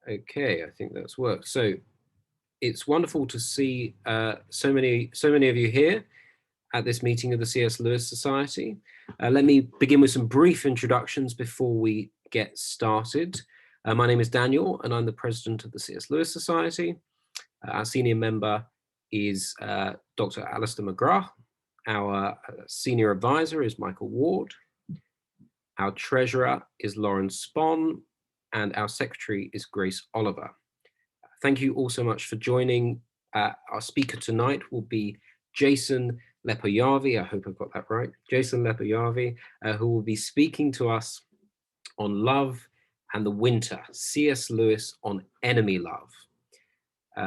Okay, I think that's worked. So it's wonderful to see so many of you here at this meeting of the C.S. Lewis Society. Let me begin with some brief introductions before we get started. My name is Daniel, and I'm the president of the C.S. Lewis Society. Our senior member is Dr. Alistair McGrath. Our senior advisor is Michael Ward. Our treasurer is Lauren Spon, and our secretary is Grace Oliver. Thank you all so much for joining. Our speaker tonight will be Jason Lepojärvi, I hope I've got that right, Jason Lepojärvi, who will be speaking to us on love and the winter, C.S. Lewis on enemy love.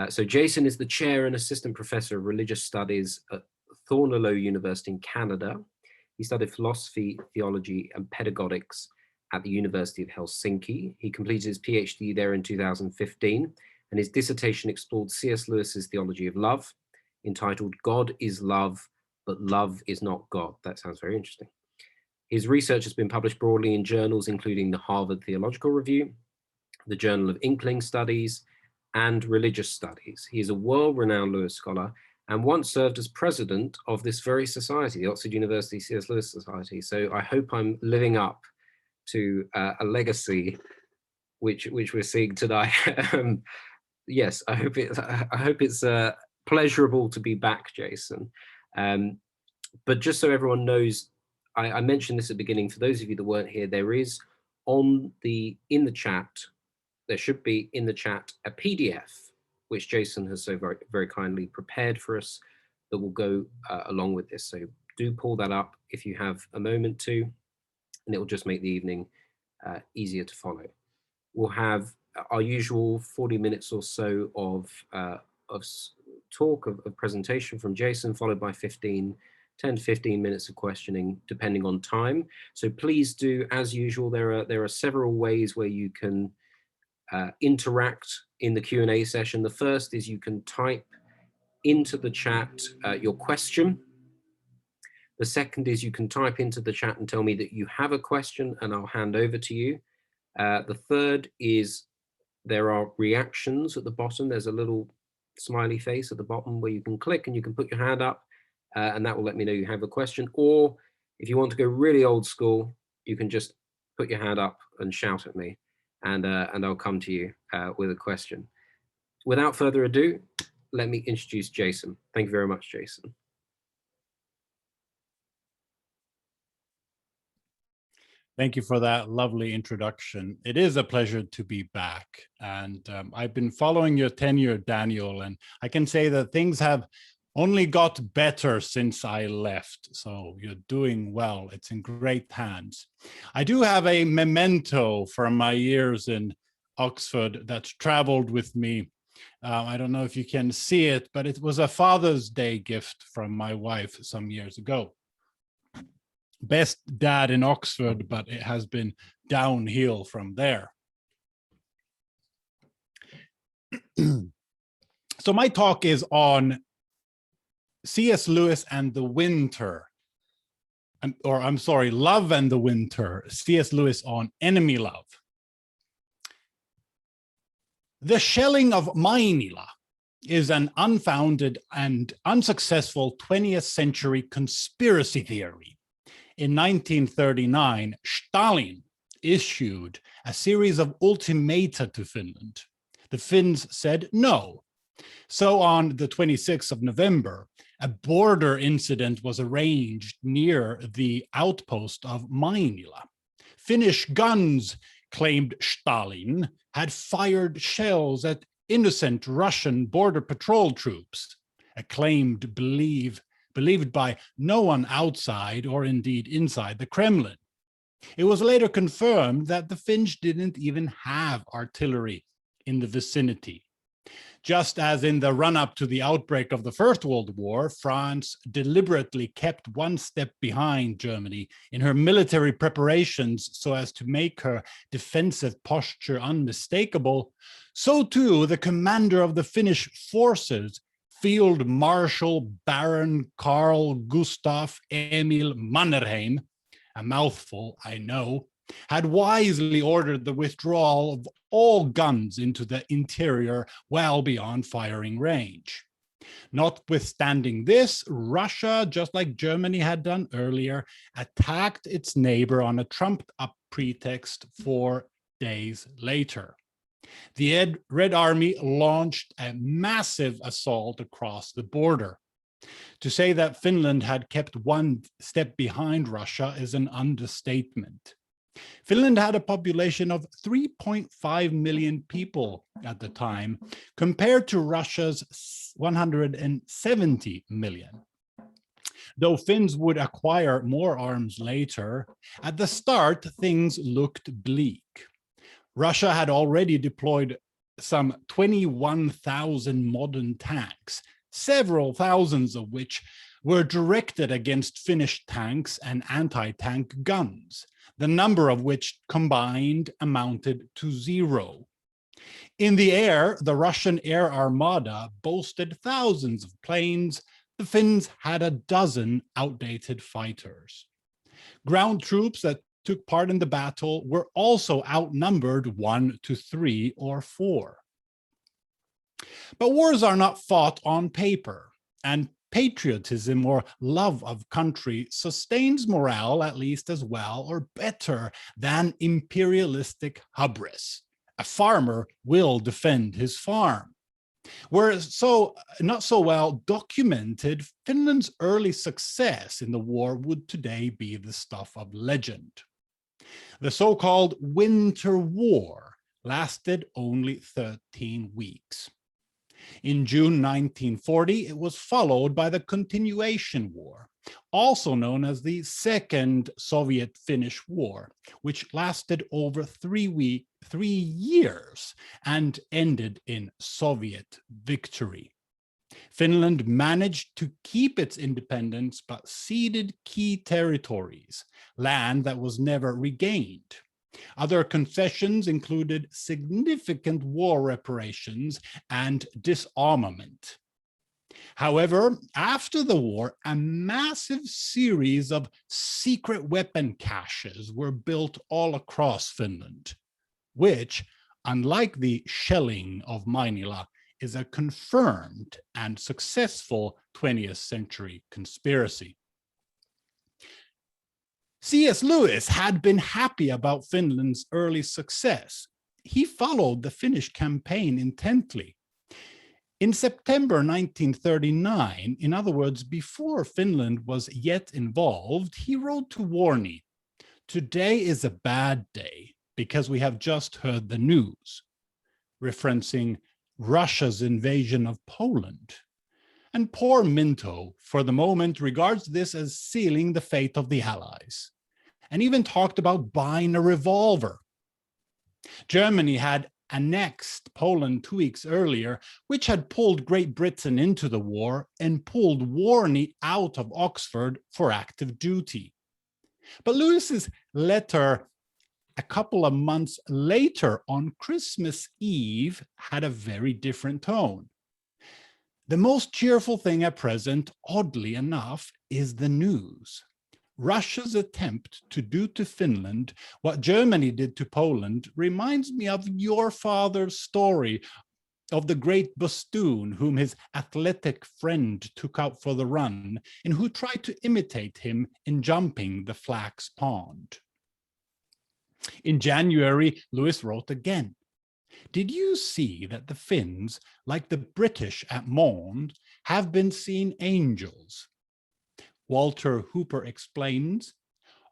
So Jason is the chair and assistant professor of religious studies at Thorneloe University in Canada. He studied philosophy, theology, and pedagogics at the University of Helsinki. He completed his PhD there in 2015, and his dissertation explored C.S. Lewis's theology of love, entitled God is Love, but Love is Not God. That sounds very interesting. His research has been published broadly in journals, including the Harvard Theological Review, the Journal of Inkling Studies, and Religious Studies. He is a world-renowned Lewis scholar and once served as president of this very society, the Oxford University C.S. Lewis Society. So I hope I'm living up to a legacy which we're seeing tonight. Yes, I hope it's pleasurable to be back, Jason. But just so everyone knows, I mentioned this at the beginning. For those of you that weren't here, there is in the chat, there should be in the chat a PDF which Jason has so very, very kindly prepared for us that will go along with this. So do pull that up if you have a moment to, and it will just make the evening easier to follow. We'll have our usual 40 minutes or so of talk, of presentation from Jason, followed by 10 to 15 minutes of questioning, depending on time. So please do, as usual, there are several ways where you can interact in the Q&A session. The first is you can type into the chat your question. The second is you can type into the chat and tell me that you have a question and I'll hand over to you. The third is there are reactions at the bottom. There's a little smiley face at the bottom where you can click and you can put your hand up and that will let me know you have a question. Or if you want to go really old school, you can just put your hand up and shout at me and I'll come to you with a question. Without further ado, let me introduce Jason. Thank you very much, Jason. Thank you for that lovely introduction. It is a pleasure to be back. And I've been following your tenure, Daniel, and I can say that things have only got better since I left. So you're doing well. It's in great hands. I do have a memento from my years in Oxford that's traveled with me. I don't know if you can see it, but it was a Father's Day gift from my wife some years ago. Best dad in Oxford, but it has been downhill from there. So my talk is on C.S. Lewis and the winter, or I'm sorry, Love and the Winter, C.S. Lewis on enemy love. The shelling of Mainila is an unfounded and unsuccessful 20th century conspiracy theory. In 1939, Stalin issued a series of ultimata to Finland. The Finns said no. So on the 26th of November, a border incident was arranged near the outpost of Mainila. Finnish guns, claimed Stalin, had fired shells at innocent Russian border patrol troops, a claim believed by no one outside or indeed inside the Kremlin. It was later confirmed that the Finns didn't even have artillery in the vicinity. Just as in the run-up to the outbreak of the First World War, France deliberately kept one step behind Germany in her military preparations so as to make her defensive posture unmistakable, so too the commander of the Finnish forces, Field Marshal Baron Carl Gustaf Emil Mannerheim, a mouthful, I know, had wisely ordered the withdrawal of all guns into the interior well beyond firing range. Notwithstanding this, Russia, just like Germany had done earlier, attacked its neighbor on a trumped-up pretext 4 days later. The Red Army launched a massive assault across the border. To say that Finland had kept one step behind Russia is an understatement. Finland had a population of 3.5 million people at the time, compared to Russia's 170 million. Though Finns would acquire more arms later, at the start things looked bleak. Russia had already deployed some 21,000 modern tanks, several thousands of which were directed against Finnish tanks and anti-tank guns, the number of which combined amounted to 0. In the air, the Russian air armada boasted thousands of planes. The Finns had a dozen outdated fighters. Ground troops that took part in the battle were also outnumbered 1 to 3 or 4. But wars are not fought on paper, and patriotism or love of country sustains morale at least as well or better than imperialistic hubris. A farmer will defend his farm. Whereas not so well documented, Finland's early success in the war would today be the stuff of legend. The so-called Winter War lasted only 13 weeks. In June 1940, it was followed by the Continuation War, also known as the Second Soviet-Finnish War, which lasted over 3 years and ended in Soviet victory. Finland managed to keep its independence, but ceded key territories, land that was never regained. Other concessions included significant war reparations and disarmament. However, after the war, a massive series of secret weapon caches were built all across Finland, which, unlike the shelling of Mainila, is a confirmed and successful 20th century conspiracy. C.S. Lewis had been happy about Finland's early success. He followed the Finnish campaign intently. In September 1939, in other words, before Finland was yet involved, he wrote to Warney, "Today is a bad day because we have just heard the news," referencing Russia's invasion of Poland. And poor Minto, for the moment, regards this as sealing the fate of the Allies, and even talked about buying a revolver. Germany had annexed Poland 2 weeks earlier, which had pulled Great Britain into the war and pulled Warney out of Oxford for active duty. But Lewis's letter a couple of months later on Christmas Eve had a very different tone. The most cheerful thing at present, oddly enough, is the news. Russia's attempt to do to Finland what Germany did to Poland reminds me of your father's story of the great bosthoon whom his athletic friend took out for the run and who tried to imitate him in jumping the Flax Pond. In January, Lewis wrote again, "Did you see that the Finns, like the British at Mons, have been seeing angels?" Walter Hooper explains,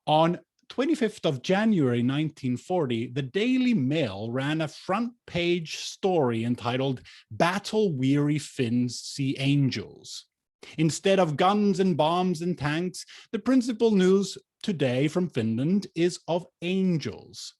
on 25th of January 1940, the Daily Mail ran a front-page story entitled "Battle-Weary Finns See Angels." Instead of guns and bombs and tanks, the principal news today from Finland is of angels.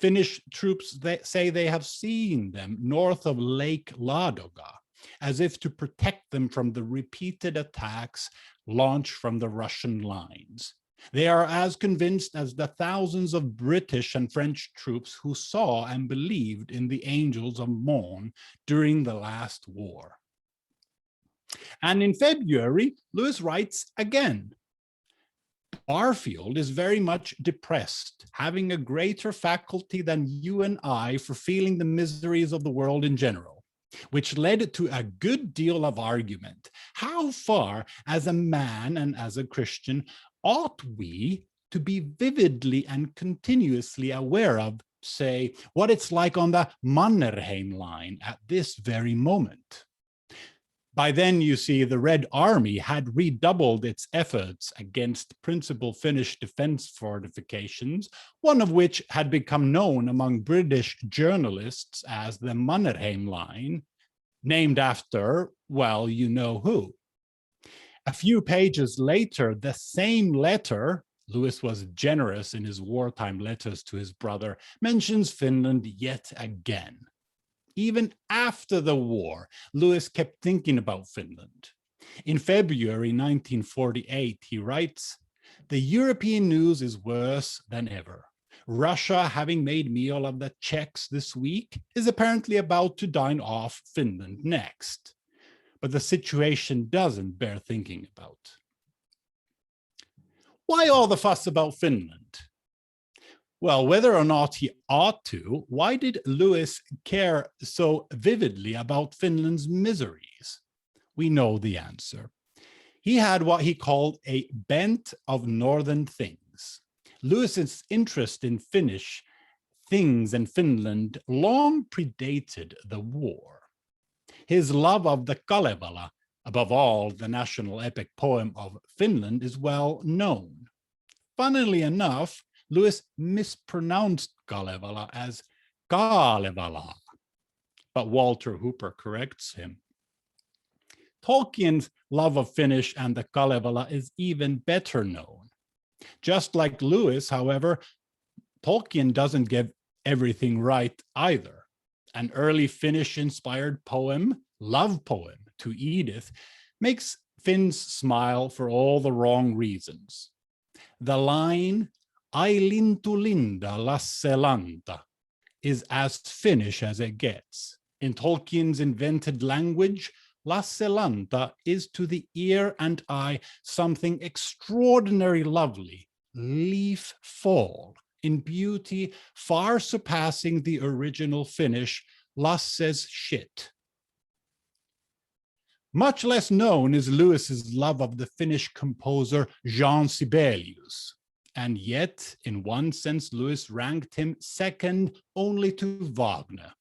Finnish troops say they have seen them north of Lake Ladoga, as if to protect them from the repeated attacks launched from the Russian lines. They are as convinced as the thousands of British and French troops who saw and believed in the angels of Mons during the last war. And in February, Lewis writes again, Barfield is very much depressed, having a greater faculty than you and I for feeling the miseries of the world in general, which led to a good deal of argument. How far, as a man and as a Christian, ought we to be vividly and continuously aware of, say, what it's like on the Mannerheim line at this very moment? By then, you see, the Red Army had redoubled its efforts against principal Finnish defense fortifications, one of which had become known among British journalists as the Mannerheim Line, named after, well, you know who. A few pages later, the same letter, Lewis was generous in his wartime letters to his brother, mentions Finland yet again. Even after the war, Lewis kept thinking about Finland. In February 1948, he writes, "The European news is worse than ever. Russia, having made meal of the Czechs this week, is apparently about to dine off Finland next. But the situation doesn't bear thinking about." Why all the fuss about Finland? Well, whether or not he ought to, why did Lewis care so vividly about Finland's miseries? We know the answer. He had what he called a bent of northern things. Lewis's interest in Finnish things in Finland long predated the war. His love of the Kalevala, above all the national epic poem of Finland, is well known. Funnily enough, Lewis mispronounced Kalevala as Kalevala, but Walter Hooper corrects him. Tolkien's love of Finnish and the Kalevala is even better known. Just like Lewis, however, Tolkien doesn't get everything right either. An early Finnish-inspired poem, love poem to Edith, makes Finns smile for all the wrong reasons. The line, "Ai lintu linda, Lasse Lanta," is as Finnish as it gets. In Tolkien's invented language, Lasse Lanta is to the ear and eye something extraordinarily lovely, leaf fall, in beauty far surpassing the original Finnish Lasse's shit. Much less known is Lewis's love of the Finnish composer Jean Sibelius. And yet, in one sense, Lewis ranked him second only to Wagner.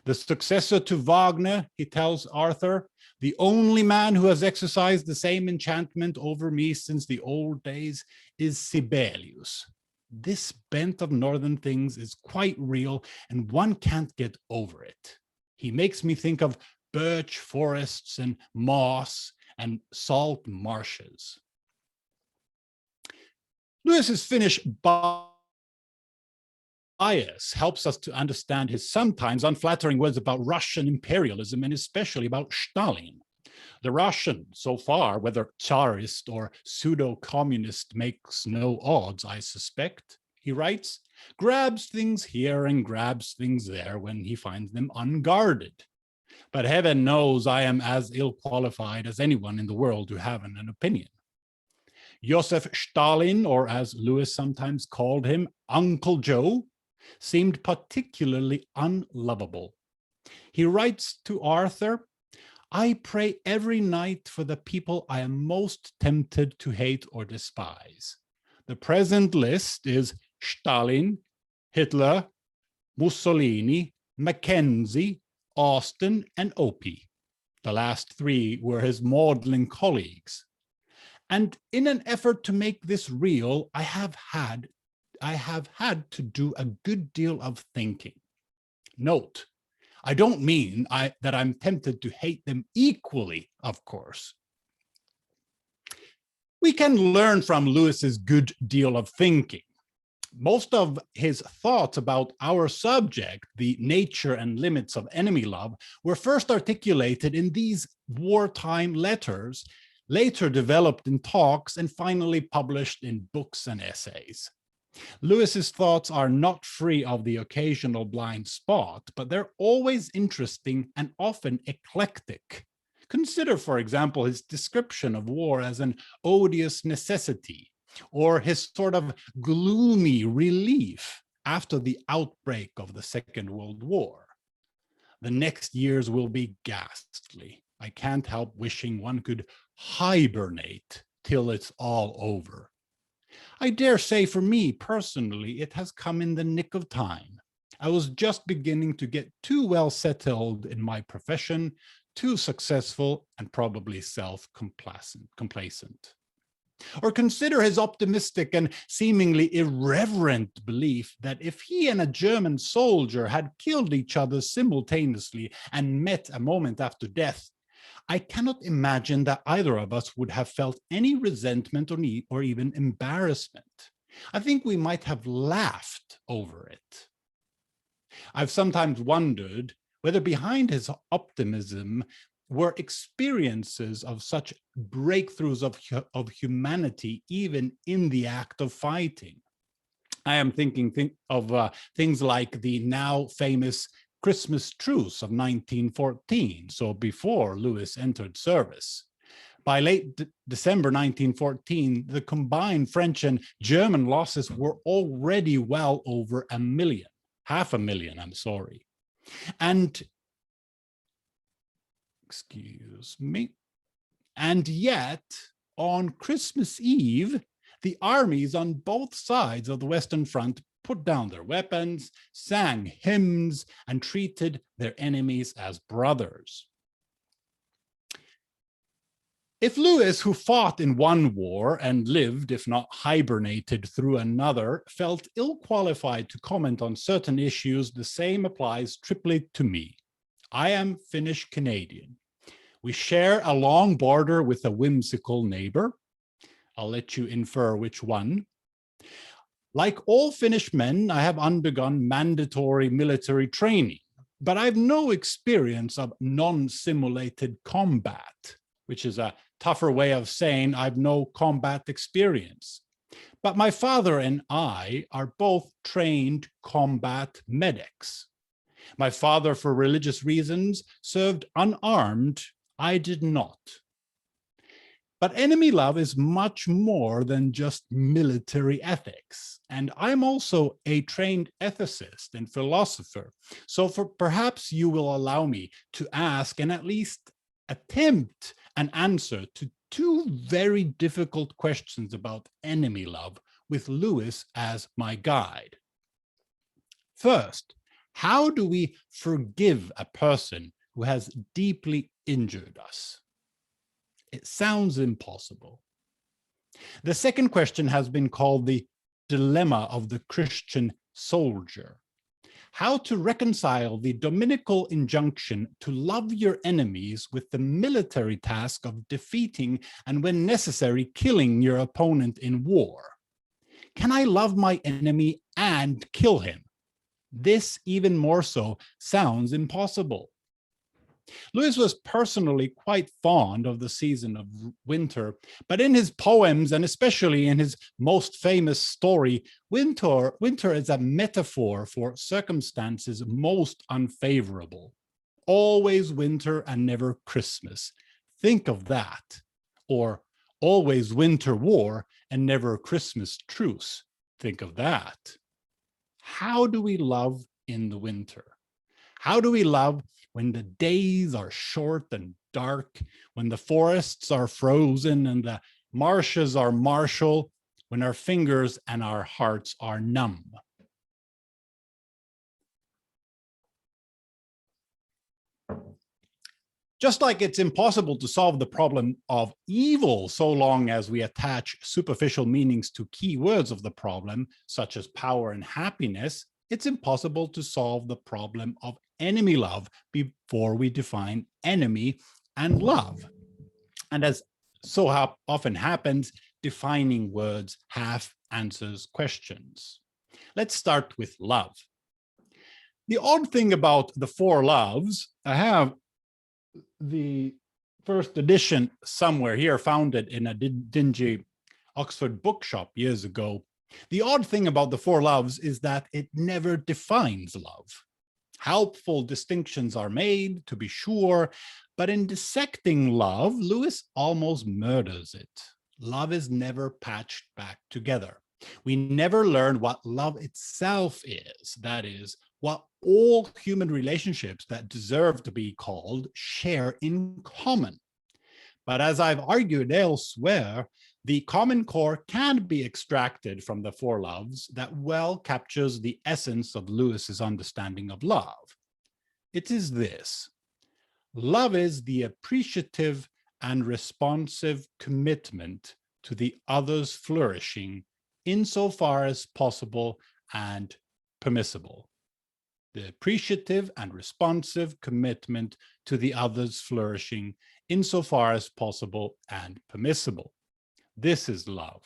The successor to Wagner, he tells Arthur, "The only man who has exercised the same enchantment over me since the old days is Sibelius." This bent of northern things is quite real, and one can't get over it. He makes me think of birch forests and moss and salt marshes. Lewis's Finnish bias helps us to understand his sometimes unflattering words about Russian imperialism, and especially about Stalin. The Russian, so far, whether Tsarist or pseudo-communist, makes no odds, I suspect, he writes, grabs things here and grabs things there when he finds them unguarded. But heaven knows I am as ill-qualified as anyone in the world to have an opinion. Joseph Stalin, or as Lewis sometimes called him, Uncle Joe, seemed particularly unlovable. He writes to Arthur, "I pray every night for the people I am most tempted to hate or despise. The present list is Stalin, Hitler, Mussolini, Mackenzie, Austin, and Opie. The last three were his maudlin colleagues. And in an effort to make this real, I have had to do a good deal of thinking. Note, I don't mean that I'm tempted to hate them equally, of course. We can learn from Lewis's good deal of thinking. Most of his thoughts about our subject, the nature and limits of enemy love, were first articulated in these wartime letters, later developed in talks, and finally published in books and essays. Lewis's thoughts are not free of the occasional blind spot, but they're always interesting and often eclectic. Consider, for example, his description of war as an odious necessity, or his sort of gloomy relief after the outbreak of the Second World War. The next years will be ghastly. I can't help wishing one could hibernate till it's all over. I dare say for me personally, it has come in the nick of time. I was just beginning to get too well settled in my profession, too successful, and probably self-complacent. Or consider his optimistic and seemingly irreverent belief that if he and a German soldier had killed each other simultaneously and met a moment after death, I cannot imagine that either of us would have felt any resentment or even embarrassment. I think we might have laughed over it. I've sometimes wondered whether behind his optimism were experiences of such breakthroughs of humanity, even in the act of fighting. I am thinking of things like the now famous Christmas truce of 1914, so before Lewis entered service. By late December 1914, the combined French and German losses were already well over 1 million, 500,000, I'm sorry. And excuse me. And yet, on Christmas Eve, the armies on both sides of the Western Front put down their weapons, sang hymns, and treated their enemies as brothers. If Lewis, who fought in one war and lived, if not hibernated, through another, felt ill-qualified to comment on certain issues, the same applies triply to me. I am Finnish-Canadian. We share a long border with a whimsical neighbor. I'll let you infer which one. Like all Finnish men, I have undergone mandatory military training, but I have no experience of non-simulated combat, which is a tougher way of saying I've no combat experience. But my father and I are both trained combat medics. My father, for religious reasons, served unarmed. I did not. But enemy love is much more than just military ethics. And I'm also a trained ethicist and philosopher. So perhaps you will allow me to ask and at least attempt an answer to two very difficult questions about enemy love with Lewis as my guide. First, how do we forgive a person who has deeply injured us? It sounds impossible. The second question has been called the dilemma of the Christian soldier. How to reconcile the Dominical injunction to love your enemies with the military task of defeating and, when necessary, killing your opponent in war. Can I love my enemy and kill him? This, even more so, sounds impossible. Lewis was personally quite fond of the season of winter, but in his poems, and especially in his most famous story, winter is a metaphor for circumstances most unfavorable. Always winter and never Christmas. Think of that. Or always winter war and never Christmas truce. Think of that. How do we love in the winter? How do we love when the days are short and dark, when the forests are frozen and the marshes are martial, when our fingers and our hearts are numb? Just like it's impossible to solve the problem of evil so long as we attach superficial meanings to key words of the problem, such as power and happiness, it's impossible to solve the problem of enemy love before we define enemy and love. And as so often happens, defining words half answers questions. Let's start with love. The odd thing about the four loves, I have the first edition somewhere here, found it in a dingy Oxford bookshop years ago. The odd thing about the four loves is that it never defines love. Helpful distinctions are made, to be sure, but in dissecting love, Lewis almost murders it. Love is never patched back together. We never learn what love itself is. That is, what all human relationships that deserve to be called share in common. But as I've argued elsewhere, the common core can be extracted from the four loves that well captures the essence of Lewis's understanding of love. It is this: love is the appreciative and responsive commitment to the other's flourishing insofar as possible and permissible. The appreciative and responsive commitment to the other's flourishing insofar as possible and permissible. This is love.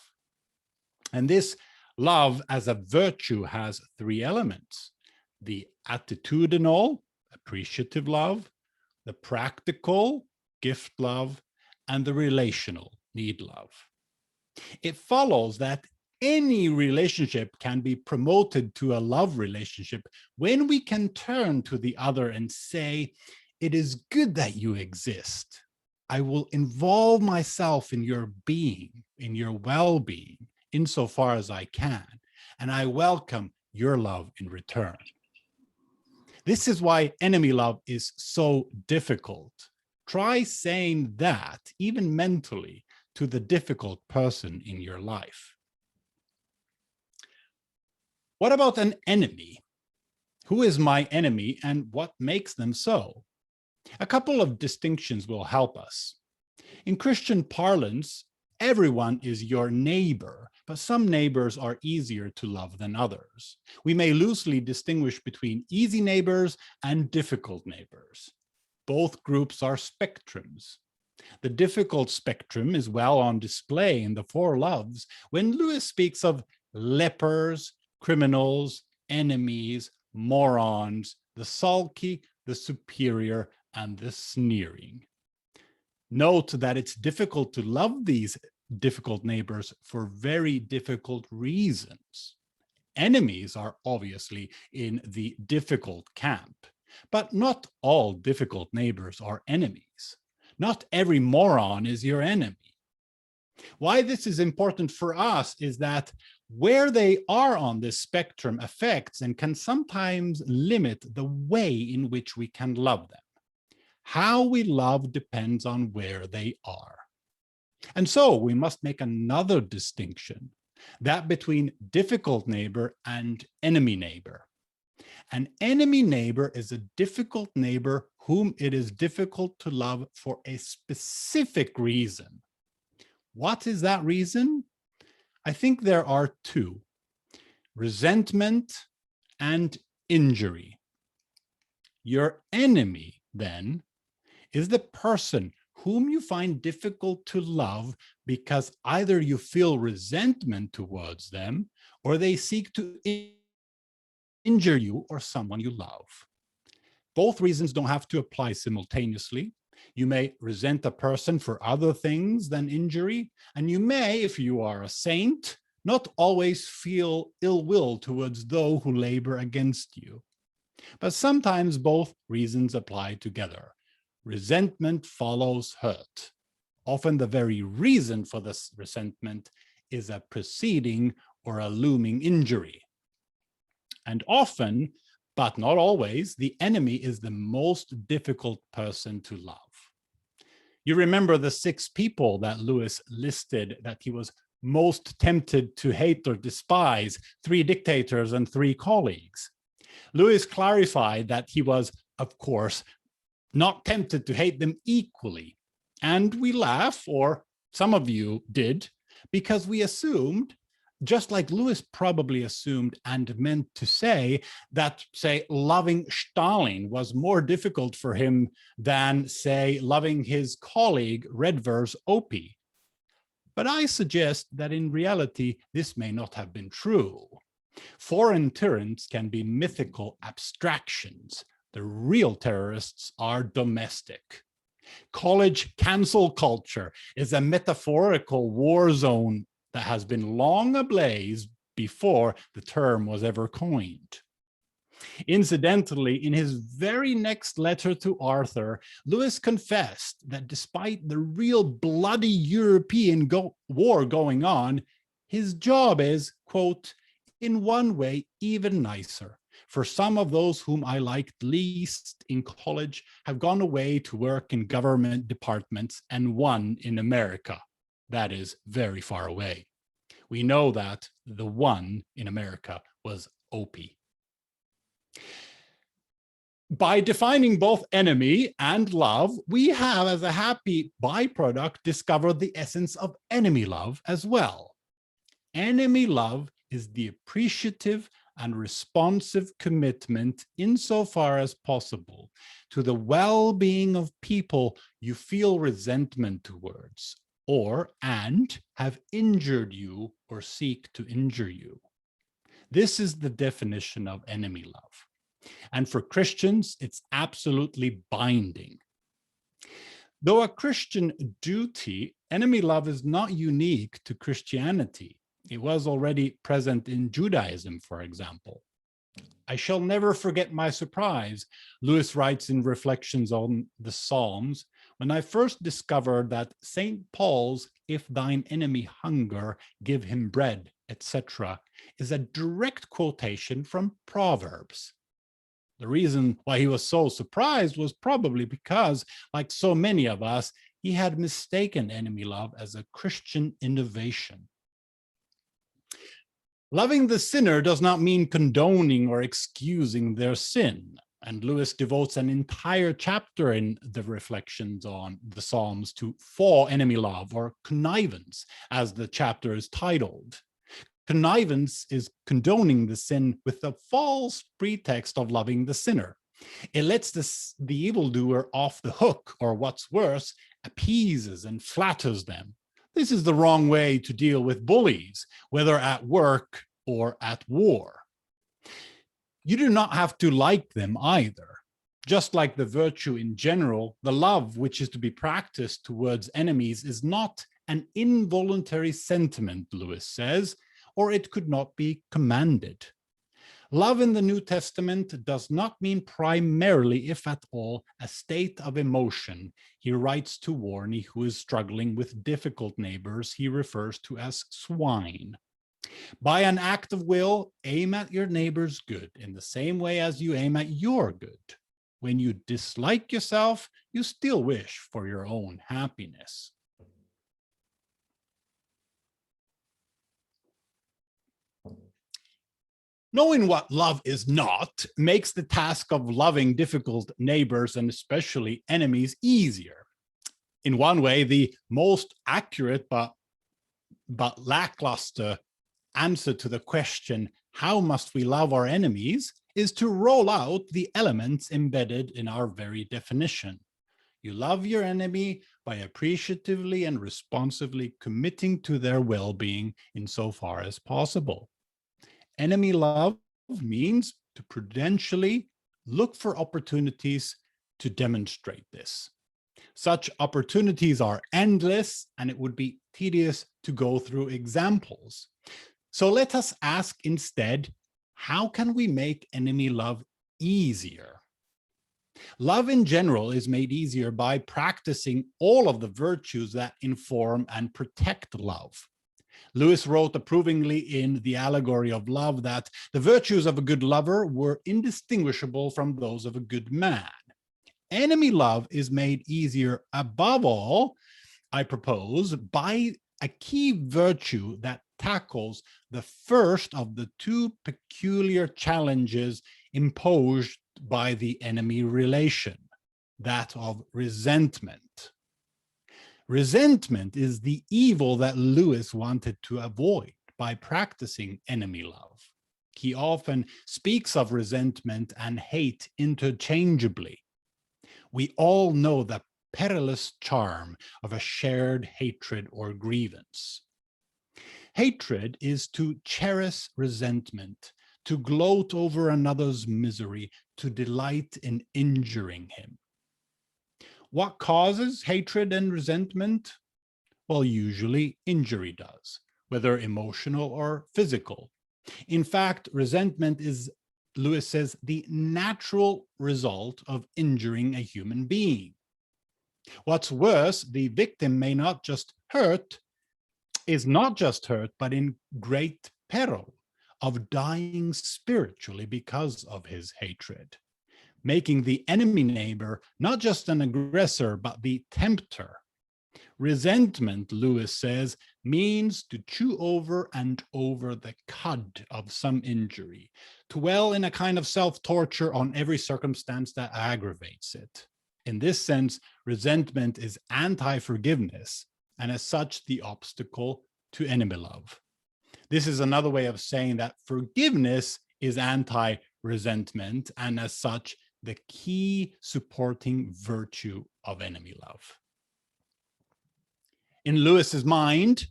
And this love as a virtue has three elements: the attitudinal, appreciative love, the practical, gift love, and the relational, need love. It follows that any relationship can be promoted to a love relationship when we can turn to the other and say, "It is good that you exist. I will involve myself in your being, in your well-being, insofar as I can, and I welcome your love in return." This is why enemy love is so difficult. Try saying that, even mentally, to the difficult person in your life. What about an enemy? Who is my enemy and what makes them so? A couple of distinctions will help us. In Christian parlance, everyone is your neighbor, but some neighbors are easier to love than others. We may loosely distinguish between easy neighbors and difficult neighbors. Both groups are spectrums. The difficult spectrum is well on display in the four loves when Lewis speaks of lepers, criminals, enemies, morons, the sulky, the superior, and the sneering. Note that it's difficult to love these difficult neighbors for very difficult reasons. Enemies are obviously in the difficult camp, but not all difficult neighbors are enemies. Not every moron is your enemy. Why this is important for us is that where they are on this spectrum affects and can sometimes limit the way in which we can love them. How we love depends on where they are. And so we must make another distinction, that between difficult neighbor and enemy neighbor. An enemy neighbor is a difficult neighbor whom it is difficult to love for a specific reason. What is that reason? I think there are two: resentment and injury. Your enemy, then, is the person whom you find difficult to love because either you feel resentment towards them or they seek to injure you or someone you love. Both reasons don't have to apply simultaneously. You may resent a person for other things than injury, and you may, if you are a saint, not always feel ill will towards those who labor against you. But sometimes both reasons apply together. Resentment follows hurt. Often the very reason for this resentment is a preceding or a looming injury. And often, but not always, the enemy is the most difficult person to love. You remember the 6 people that Lewis listed that he was most tempted to hate or despise: 3 dictators and 3 colleagues. Lewis clarified that he was, of course, not tempted to hate them equally. And we laugh, or some of you did, because we assumed, just like Lewis probably assumed and meant to say, that, say, loving Stalin was more difficult for him than, say, loving his colleague Redvers Opie. But I suggest that in reality, this may not have been true. Foreign tyrants can be mythical abstractions. The real terrorists are domestic. College cancel culture is a metaphorical war zone that has been long ablaze before the term was ever coined. Incidentally, in his very next letter to Arthur, Lewis confessed that despite the real bloody European war going on, his job is, quote, in one way even nicer, for some of those whom I liked least in college have gone away to work in government departments, and one in America. That is very far away. We know that the one in America was Opie. By defining both enemy and love, we have, as a happy byproduct, discovered the essence of enemy love as well. Enemy love is the appreciative and responsive commitment, insofar as possible, to the well-being of people you feel resentment towards, and have injured you or seek to injure you. This is the definition of enemy love. And for Christians, it's absolutely binding. Though a Christian duty, enemy love is not unique to Christianity. It was already present in Judaism, for example. I shall never forget my surprise, Lewis writes in Reflections on the Psalms, when I first discovered that St. Paul's "If thine enemy hunger, give him bread," etc., is a direct quotation from Proverbs. The reason why he was so surprised was probably because, like so many of us, he had mistaken enemy love as a Christian innovation. Loving the sinner does not mean condoning or excusing their sin, and Lewis devotes an entire chapter in the Reflections on the Psalms to for enemy love, or connivance, as the chapter is titled. Connivance is condoning the sin with the false pretext of loving the sinner. It lets the evildoer off the hook, or what's worse, appeases and flatters them. This is the wrong way to deal with bullies, whether at work or at war. You do not have to like them either. Just like the virtue in general, the love which is to be practiced towards enemies is not an involuntary sentiment, Lewis says, or it could not be commanded. Love in the New Testament does not mean primarily, if at all, a state of emotion. He writes to Warney, who is struggling with difficult neighbors he refers to as swine. By an act of will, aim at your neighbor's good in the same way as you aim at your good. When you dislike yourself, you still wish for your own happiness. Knowing what love is not makes the task of loving difficult neighbors and especially enemies easier. In one way, the most accurate but lackluster answer to the question, how must we love our enemies, is to roll out the elements embedded in our very definition. You love your enemy by appreciatively and responsively committing to their well-being insofar as possible. Enemy love means to prudentially look for opportunities to demonstrate this. Such opportunities are endless, and it would be tedious to go through examples. So let us ask instead, how can we make enemy love easier? Love in general is made easier by practicing all of the virtues that inform and protect love. Lewis wrote approvingly in The Allegory of Love that the virtues of a good lover were indistinguishable from those of a good man. Enemy love is made easier above all, I propose, by a key virtue that tackles the first of the two peculiar challenges imposed by the enemy relation, that of resentment. Resentment is the evil that Lewis wanted to avoid by practicing enemy love. He often speaks of resentment and hate interchangeably. We all know the perilous charm of a shared hatred or grievance. Hatred is to cherish resentment, to gloat over another's misery, to delight in injuring him. What causes hatred and resentment? Well, usually injury does, whether emotional or physical. In fact, resentment is Lewis says, the natural result of injuring a human being. What's worse, the victim may not just hurt, is not just hurt, but in great peril of dying spiritually because of his hatred, making the enemy neighbor not just an aggressor, but the tempter. Resentment, Lewis says, means to chew over and over the cud of some injury, to dwell in a kind of self-torture on every circumstance that aggravates it. In this sense, resentment is anti-forgiveness, and as such, the obstacle to enemy love. This is another way of saying that forgiveness is anti-resentment, and as such, the key supporting virtue of enemy love. In Lewis's mind,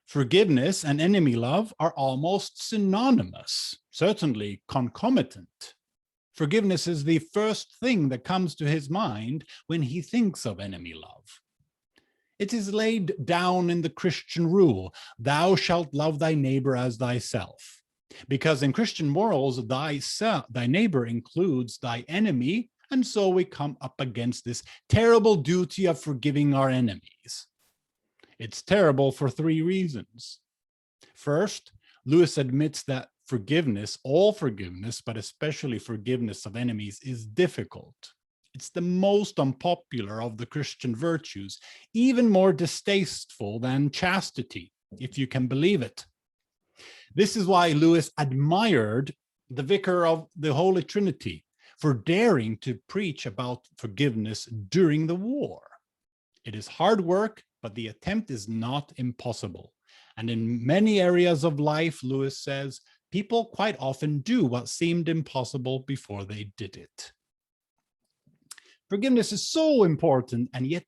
forgiveness and enemy love are almost synonymous, certainly concomitant. Forgiveness is the first thing that comes to his mind when he thinks of enemy love. It is laid down in the Christian rule, thou shalt love thy neighbor as thyself. Because in Christian morals, thy neighbor includes thy enemy, and so we come up against this terrible duty of forgiving our enemies. It's terrible for three reasons. First, Lewis admits that forgiveness, all forgiveness, but especially forgiveness of enemies, is difficult. It's the most unpopular of the Christian virtues, even more distasteful than chastity, if you can believe it. This is why Lewis admired the vicar of the Holy Trinity for daring to preach about forgiveness during the war. It is hard work, but the attempt is not impossible. And in many areas of life, Lewis says, people quite often do what seemed impossible before they did it. Forgiveness is so important, and yet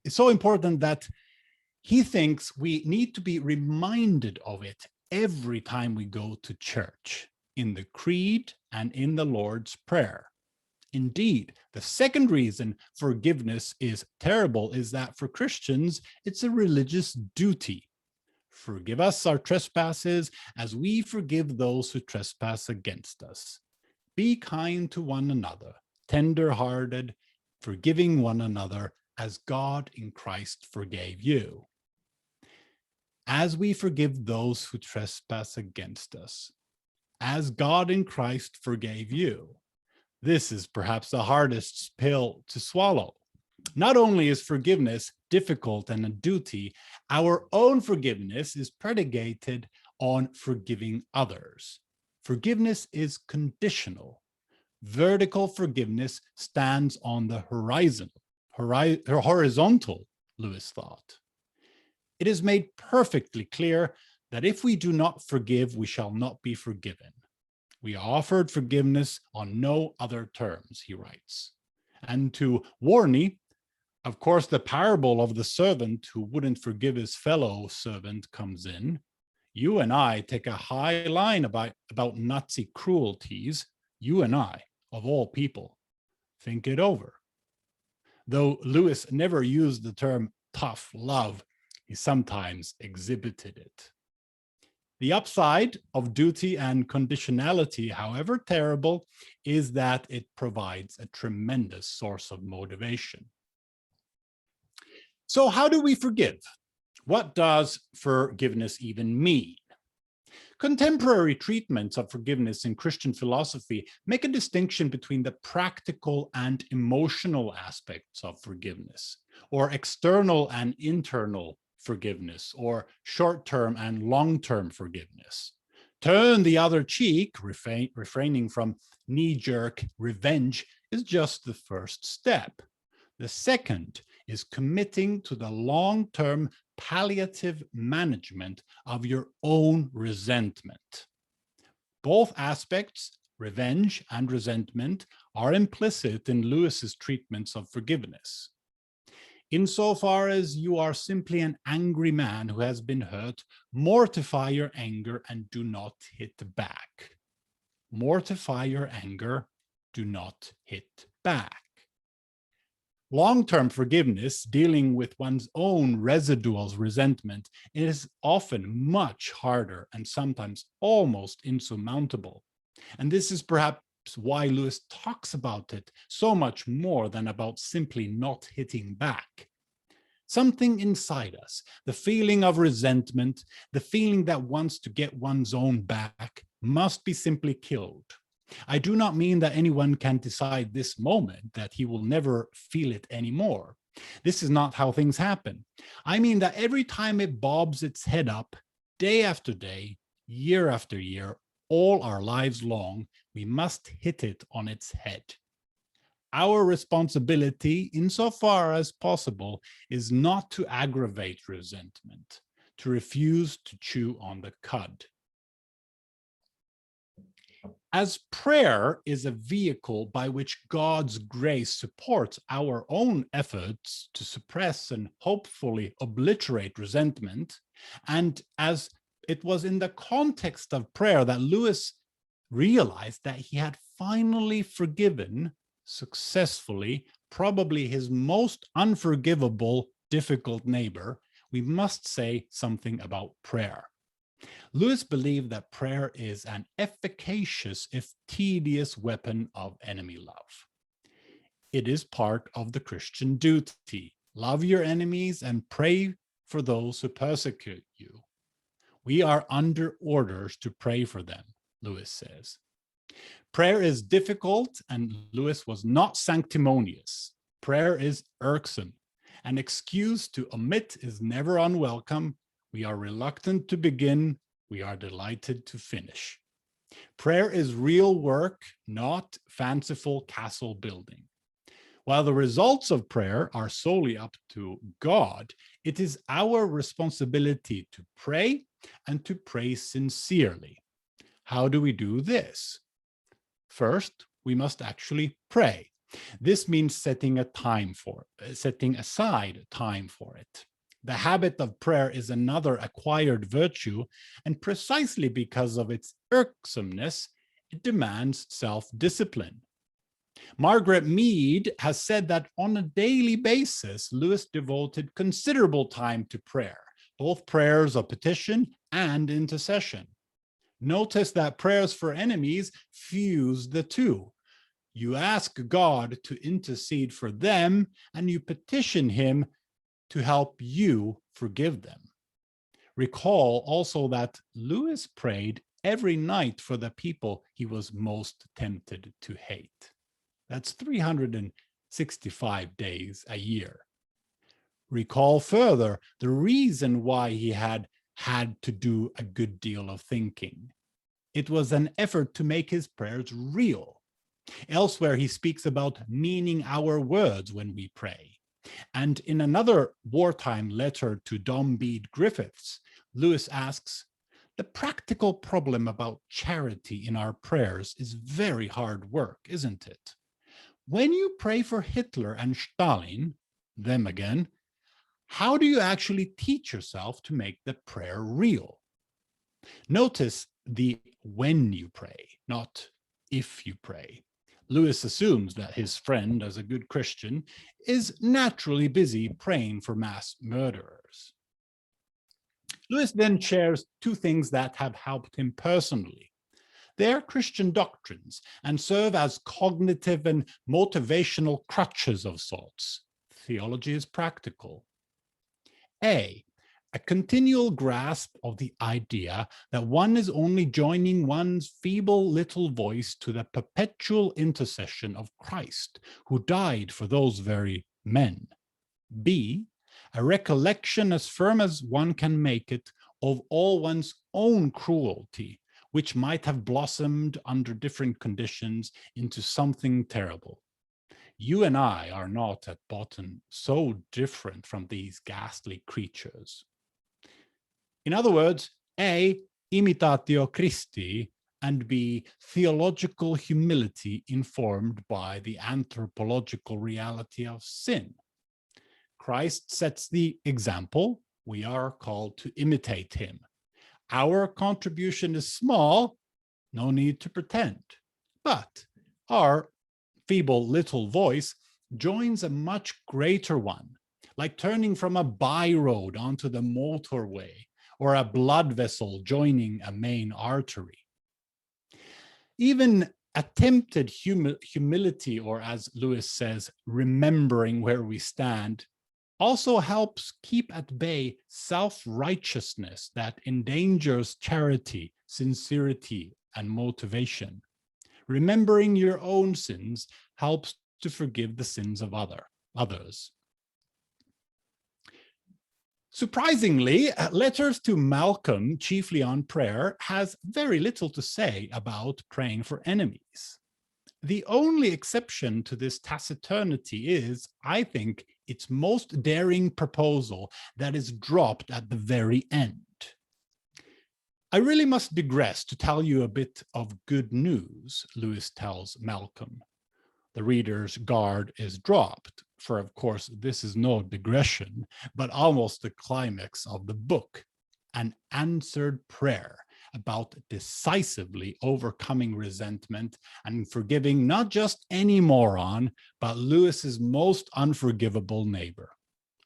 it's so important that he thinks we need to be reminded of it every time we go to church, in the creed and in the Lord's Prayer. Indeed, the second reason forgiveness is terrible is that for Christians, it's a religious duty. Forgive us our trespasses as we forgive those who trespass against us. Be kind to one another, tender-hearted, forgiving one another as God in Christ forgave you. As we forgive those who trespass against us, as God in Christ forgave you. This is perhaps the hardest pill to swallow. Not only is forgiveness difficult and a duty, our own forgiveness is predicated on forgiving others. Forgiveness is conditional. Vertical forgiveness stands on the horizontal, Lewis thought. It is made perfectly clear that if we do not forgive, we shall not be forgiven. We are offered forgiveness on no other terms, he writes. And to Warney, of course, the parable of the servant who wouldn't forgive his fellow servant comes in. You and I take a high line about Nazi cruelties. You and I, of all people, think it over. Though Lewis never used the term tough love, he sometimes exhibited it. The upside of duty and conditionality, however terrible, is that it provides a tremendous source of motivation. So how do we forgive? What does forgiveness even mean? Contemporary treatments of forgiveness in Christian philosophy make a distinction between the practical and emotional aspects of forgiveness, or external and internal forgiveness, or short-term and long-term forgiveness. Turn the other cheek, refraining from knee-jerk revenge, is just the first step. The second is committing to the long-term palliative management of your own resentment. Both aspects, revenge and resentment, are implicit in Lewis's treatments of forgiveness. Insofar as you are simply an angry man who has been hurt, mortify your anger and do not hit back. Mortify your anger, do not hit back. Long-term forgiveness, dealing with one's own residual resentment, is often much harder and sometimes almost insurmountable. And this is perhaps why Lewis talks about it so much more than about simply not hitting back. Something inside us, the feeling of resentment, the feeling that wants to get one's own back, must be simply killed. I do not mean that anyone can decide this moment that he will never feel it anymore. This is not how things happen. I mean that every time it bobs its head up, day after day, year after year, all our lives long, we must hit it on its head. Our responsibility, insofar as possible, is not to aggravate resentment, to refuse to chew on the cud. As prayer is a vehicle by which God's grace supports our own efforts to suppress and hopefully obliterate resentment, and as it was in the context of prayer that Lewis realized that he had finally forgiven successfully, probably his most unforgivable, difficult neighbor, we must say something about prayer. Lewis believed that prayer is an efficacious, if tedious, weapon of enemy love. It is part of the Christian duty. Love your enemies and pray for those who persecute you. We are under orders to pray for them, Lewis says. Prayer is difficult, and Lewis was not sanctimonious. Prayer is irksome. An excuse to omit is never unwelcome. We are reluctant to begin. We are delighted to finish. Prayer is real work, not fanciful castle building. While the results of prayer are solely up to God, it is our responsibility to pray and to pray sincerely. How do we do this? First, we must actually pray. This means setting aside time for it. The habit of prayer is another acquired virtue, and precisely because of its irksomeness, it demands self-discipline. Margaret Mead has said that on a daily basis, Lewis devoted considerable time to prayer, both prayers of petition and intercession. Notice that prayers for enemies fuse the two. You ask God to intercede for them, and you petition him to help you forgive them. Recall also that Lewis prayed every night for the people he was most tempted to hate. That's 365 days a year. Recall further the reason why he had to do a good deal of thinking. It was an effort to make his prayers real. Elsewhere, he speaks about meaning our words when we pray. And in another wartime letter to Dom Bede Griffiths, Lewis asks, "The practical problem about charity in our prayers is very hard work, isn't it? When you pray for Hitler and Stalin, them again, how do you actually teach yourself to make the prayer real?" Notice the when you pray, not if you pray. Lewis assumes that his friend, as a good Christian, is naturally busy praying for mass murderers. Lewis then shares two things that have helped him personally. They are Christian doctrines and serve as cognitive and motivational crutches of sorts. Theology is practical. A continual grasp of the idea that one is only joining one's feeble little voice to the perpetual intercession of Christ, who died for those very men. B, a recollection as firm as one can make it of all one's own cruelty, which might have blossomed under different conditions into something terrible. You and I are not at bottom so different from these ghastly creatures. In other words, A, imitatio Christi, and B, theological humility informed by the anthropological reality of sin. Christ sets the example. We are called to imitate him. Our contribution is small, no need to pretend, but our feeble little voice joins a much greater one, like turning from a byroad onto the motorway, or a blood vessel joining a main artery. Even attempted humility, or as Lewis says, remembering where we stand, also helps keep at bay self-righteousness that endangers charity, sincerity, and motivation. Remembering your own sins helps to forgive the sins of others. Surprisingly, letters to Malcolm, chiefly on prayer, has very little to say about praying for enemies. The only exception to this taciturnity is, I think, its most daring proposal that is dropped at the very end. I really must digress to tell you a bit of good news, Lewis tells Malcolm. The reader's guard is dropped, for of course this is no digression, but almost the climax of the book, an answered prayer about decisively overcoming resentment and forgiving not just any moron, but Lewis's most unforgivable neighbor.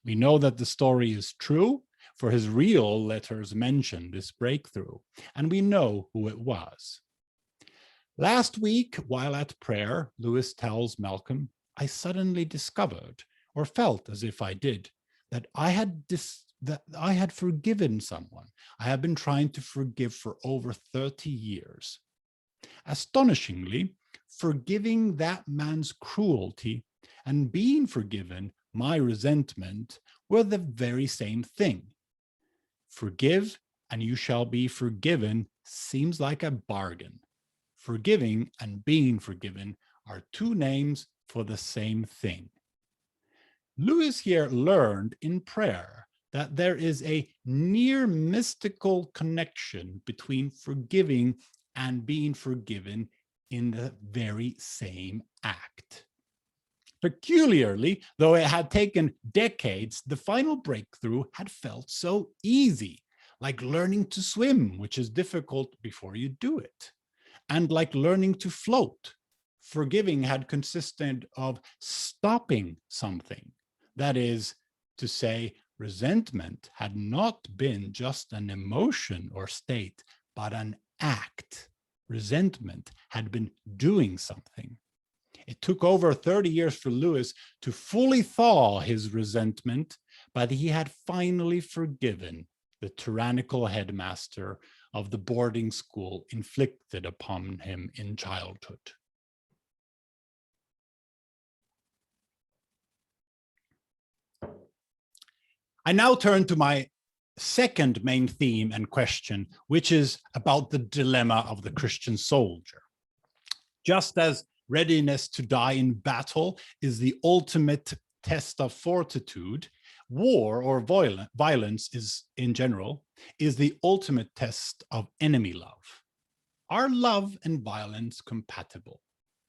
We know that the story is true, for his real letters mention this breakthrough, and we know who it was. Last week, while at prayer, Lewis tells Malcolm, I suddenly discovered, or felt as if I did, that I had forgiven someone I have been trying to forgive for over 30 years. Astonishingly, forgiving that man's cruelty and being forgiven my resentment were the very same thing. Forgive and you shall be forgiven seems like a bargain. Forgiving and being forgiven are two names for the same thing. Lewis here learned in prayer that there is a near mystical connection between forgiving and being forgiven in the very same act. Peculiarly, though it had taken decades, the final breakthrough had felt so easy, like learning to swim, which is difficult before you do it, and like learning to float. Forgiving had consisted of stopping something. That is to say, resentment had not been just an emotion or state, but an act. Resentment had been doing something. It took over 30 years for Lewis to fully thaw his resentment, but he had finally forgiven the tyrannical headmaster of the boarding school inflicted upon him in childhood. I now turn to my second main theme and question, which is about the dilemma of the Christian soldier. Just as readiness to die in battle is the ultimate test of fortitude, war or violence is, in general, is the ultimate test of enemy love. Are love and violence compatible?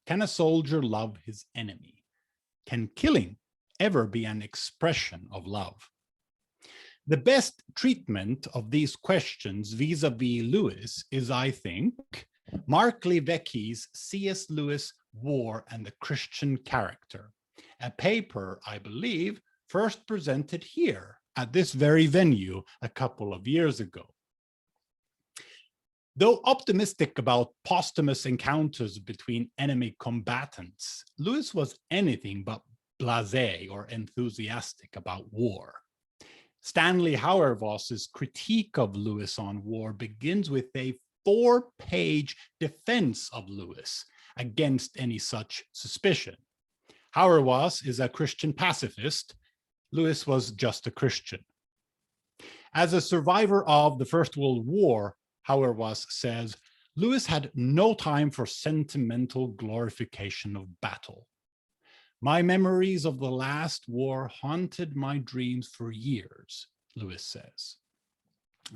Can a soldier love his enemy? Can killing ever be an expression of love? The best treatment of these questions vis-a-vis Lewis is, I think, Mark Levecky's C.S. Lewis, War and the Christian Character, a paper, I believe, first presented here at this very venue a couple of years ago. Though optimistic about posthumous encounters between enemy combatants, Lewis was anything but blasé or enthusiastic about war. Stanley Hauerwas's critique of Lewis on war begins with a 4-page defense of Lewis against any such suspicion. Hauerwas is a Christian pacifist. Lewis was just a Christian. As a survivor of the First World War, Hauerwas says, Lewis had no time for sentimental glorification of battle. My memories of the last war haunted my dreams for years, Lewis says.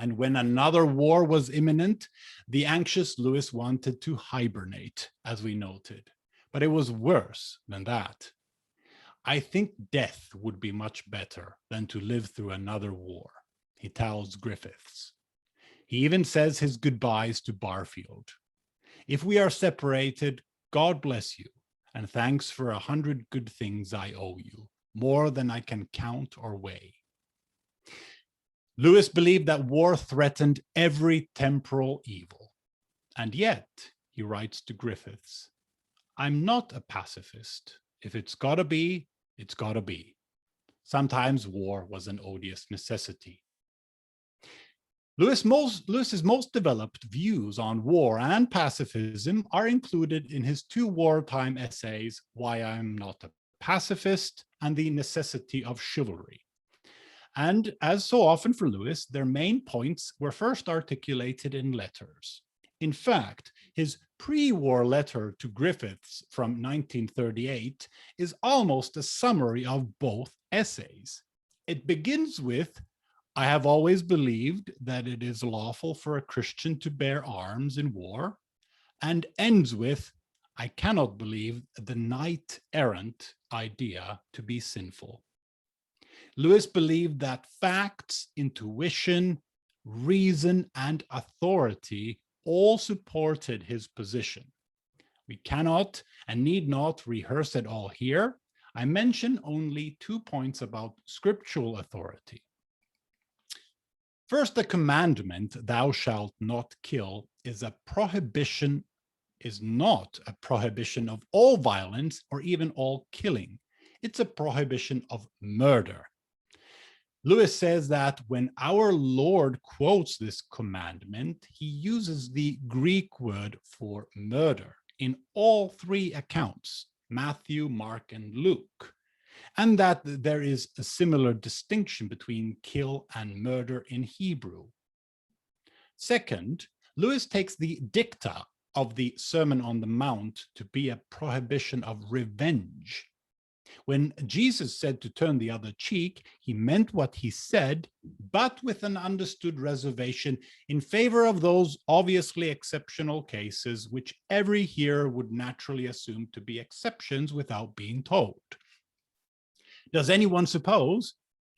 And when another war was imminent, the anxious Lewis wanted to hibernate, as we noted. But it was worse than that. I think death would be much better than to live through another war, he tells Griffiths. He even says his goodbyes to Barfield. If we are separated, God bless you, and thanks for 100 good things I owe you, more than I can count or weigh. Lewis believed that war threatened every temporal evil. And yet, he writes to Griffiths, I'm not a pacifist. If it's gotta be, it's gotta be. Sometimes war was an odious necessity. Lewis's most developed views on war and pacifism are included in his two wartime essays, Why I'm Not a Pacifist and The Necessity of Chivalry. And as so often for Lewis, their main points were first articulated in letters. In fact, his pre-war letter to Griffiths from 1938 is almost a summary of both essays. It begins with, I have always believed that it is lawful for a Christian to bear arms in war, and ends with, I cannot believe the knight-errant idea to be sinful. Lewis believed that facts, intuition, reason, and authority all supported his position. We cannot and need not rehearse it all here. I mention only 2 points about scriptural authority. First, the commandment, thou shalt not kill, is not a prohibition of all violence or even all killing. It's a prohibition of murder. Lewis says that when our Lord quotes this commandment, he uses the Greek word for murder in all three accounts, Matthew, Mark, and Luke, and that there is a similar distinction between kill and murder in Hebrew. Second, Lewis takes the dicta of the Sermon on the Mount to be a prohibition of revenge. When Jesus said to turn the other cheek, he meant what he said, but with an understood reservation in favor of those obviously exceptional cases which every hearer would naturally assume to be exceptions without being told. Does anyone suppose,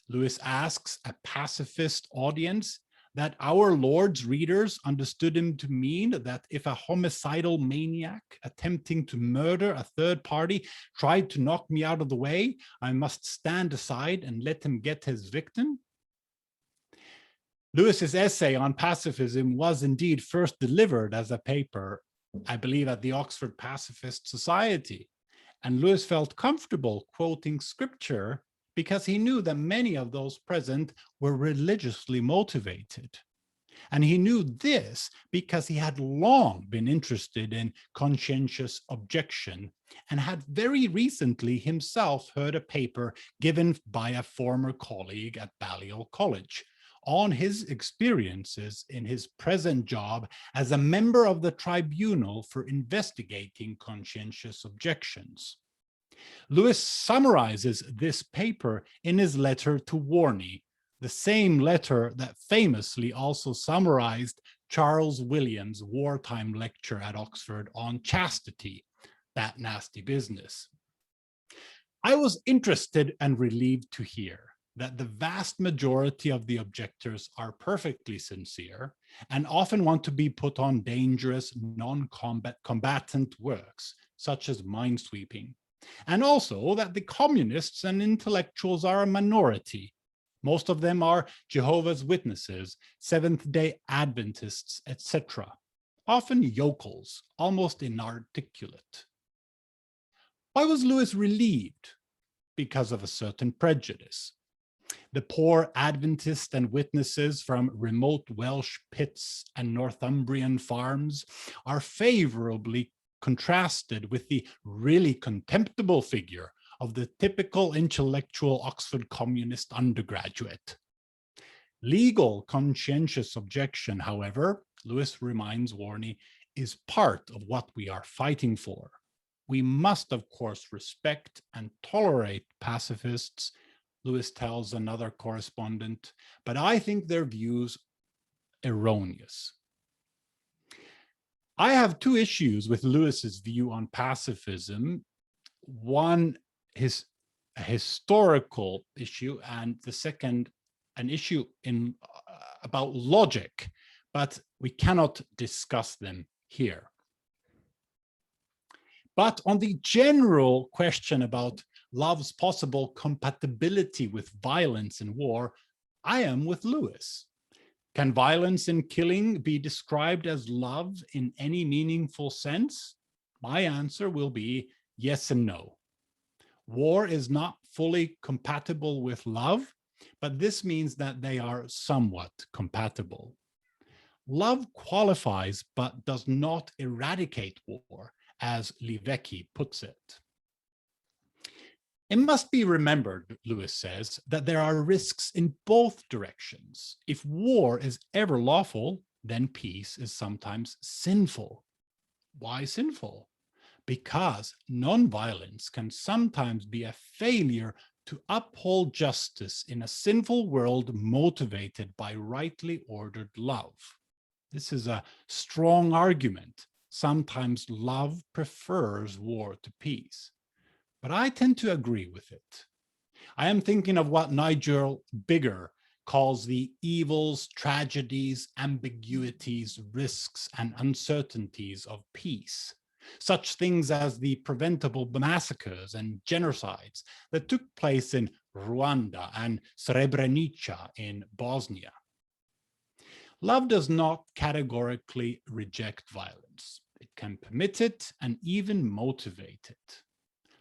Lewis asks a pacifist audience, that our Lord's readers understood him to mean that if a homicidal maniac attempting to murder a third party tried to knock me out of the way, I must stand aside and let him get his victim? Lewis's essay on pacifism was indeed first delivered as a paper, I believe, at the Oxford Pacifist Society. And Lewis felt comfortable quoting scripture because he knew that many of those present were religiously motivated. And he knew this because he had long been interested in conscientious objection and had very recently himself heard a paper given by a former colleague at Balliol College on his experiences in his present job as a member of the tribunal for investigating conscientious objections. Lewis summarizes this paper in his letter to Warney, the same letter that famously also summarized Charles Williams' wartime lecture at Oxford on chastity, that nasty business. I was interested and relieved to hear that the vast majority of the objectors are perfectly sincere and often want to be put on dangerous non-combatant works, such as minesweeping. And also that the communists and intellectuals are a minority. Most of them are Jehovah's Witnesses, Seventh-day Adventists, etc., often yokels, almost inarticulate. Why was Lewis relieved? Because of a certain prejudice. The poor Adventists and witnesses from remote Welsh pits and Northumbrian farms are favorably contrasted with the really contemptible figure of the typical intellectual Oxford communist undergraduate. Legal conscientious objection, however, Lewis reminds Warney, is part of what we are fighting for. We must, of course, respect and tolerate pacifists, Lewis tells another correspondent, but I think their views erroneous. I have two issues with Lewis's view on pacifism. One is a historical issue, and the second, an issue about logic, but we cannot discuss them here. But on the general question about love's possible compatibility with violence and war, I am with Lewis. Can violence and killing be described as love in any meaningful sense? My answer will be yes and no. War is not fully compatible with love, but this means that they are somewhat compatible. Love qualifies but does not eradicate war, as Lepojärvi puts it. It must be remembered, Lewis says, that there are risks in both directions. If war is ever lawful, then peace is sometimes sinful. Why sinful? Because nonviolence can sometimes be a failure to uphold justice in a sinful world motivated by rightly ordered love. This is a strong argument. Sometimes love prefers war to peace. But I tend to agree with it. I am thinking of what Nigel Bigger calls the evils, tragedies, ambiguities, risks, and uncertainties of peace. Such things as the preventable massacres and genocides that took place in Rwanda and Srebrenica in Bosnia. Love does not categorically reject violence. It can permit it and even motivate it.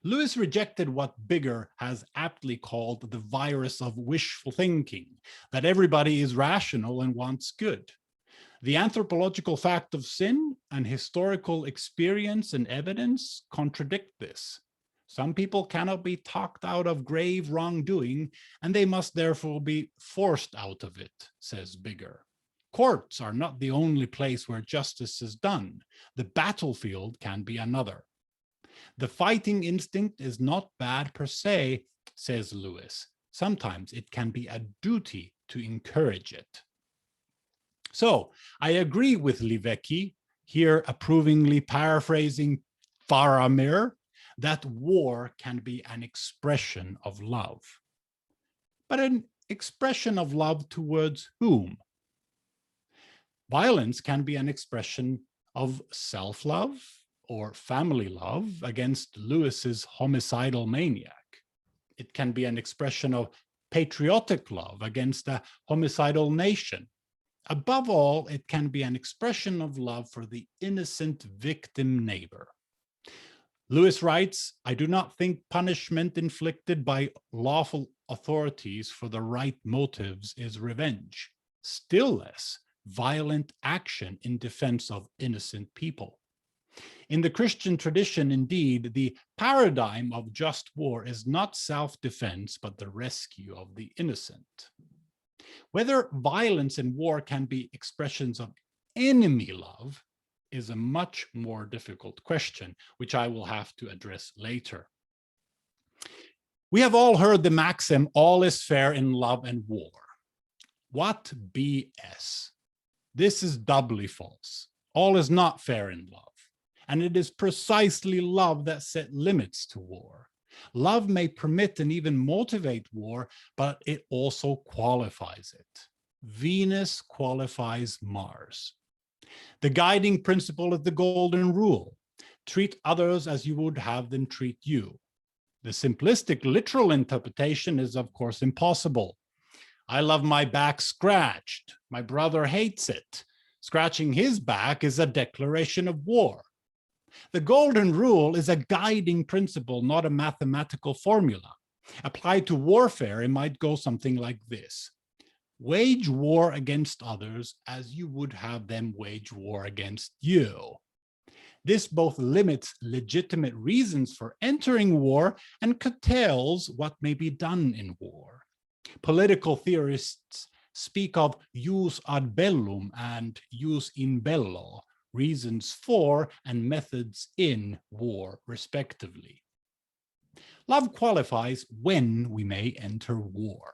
Lewis rejected what Bigger has aptly called the virus of wishful thinking, that everybody is rational and wants good. The anthropological fact of sin and historical experience and evidence contradict this. Some people cannot be talked out of grave wrongdoing, and they must therefore be forced out of it, says Bigger. Courts are not the only place where justice is done. The battlefield can be another. The fighting instinct is not bad per se, says Lewis. Sometimes it can be a duty to encourage it. So I agree with Lepojärvi, here approvingly paraphrasing Faramir, that war can be an expression of love. But an expression of love towards whom? Violence can be an expression of self-love or family love against Lewis's homicidal maniac. It can be an expression of patriotic love against a homicidal nation. Above all, it can be an expression of love for the innocent victim neighbor. Lewis writes, I do not think punishment inflicted by lawful authorities for the right motives is revenge. Still less, violent action in defense of innocent people. In the Christian tradition, indeed, the paradigm of just war is not self-defense, but the rescue of the innocent. Whether violence and war can be expressions of enemy love is a much more difficult question, which I will have to address later. We have all heard the maxim, all is fair in love and war. What BS? This is doubly false. All is not fair in love. And it is precisely love that set limits to war. Love may permit and even motivate war, but it also qualifies it. Venus qualifies Mars. The guiding principle is the golden rule. Treat others as you would have them treat you. The simplistic literal interpretation is, of course, impossible. I love my back scratched. My brother hates it. Scratching his back is a declaration of war. The golden rule is a guiding principle, not a mathematical formula. Applied to warfare, it might go something like this. Wage war against others as you would have them wage war against you. This both limits legitimate reasons for entering war and curtails what may be done in war. Political theorists speak of jus ad bellum and jus in bello, reasons for and methods in war, respectively. Love qualifies when we may enter war.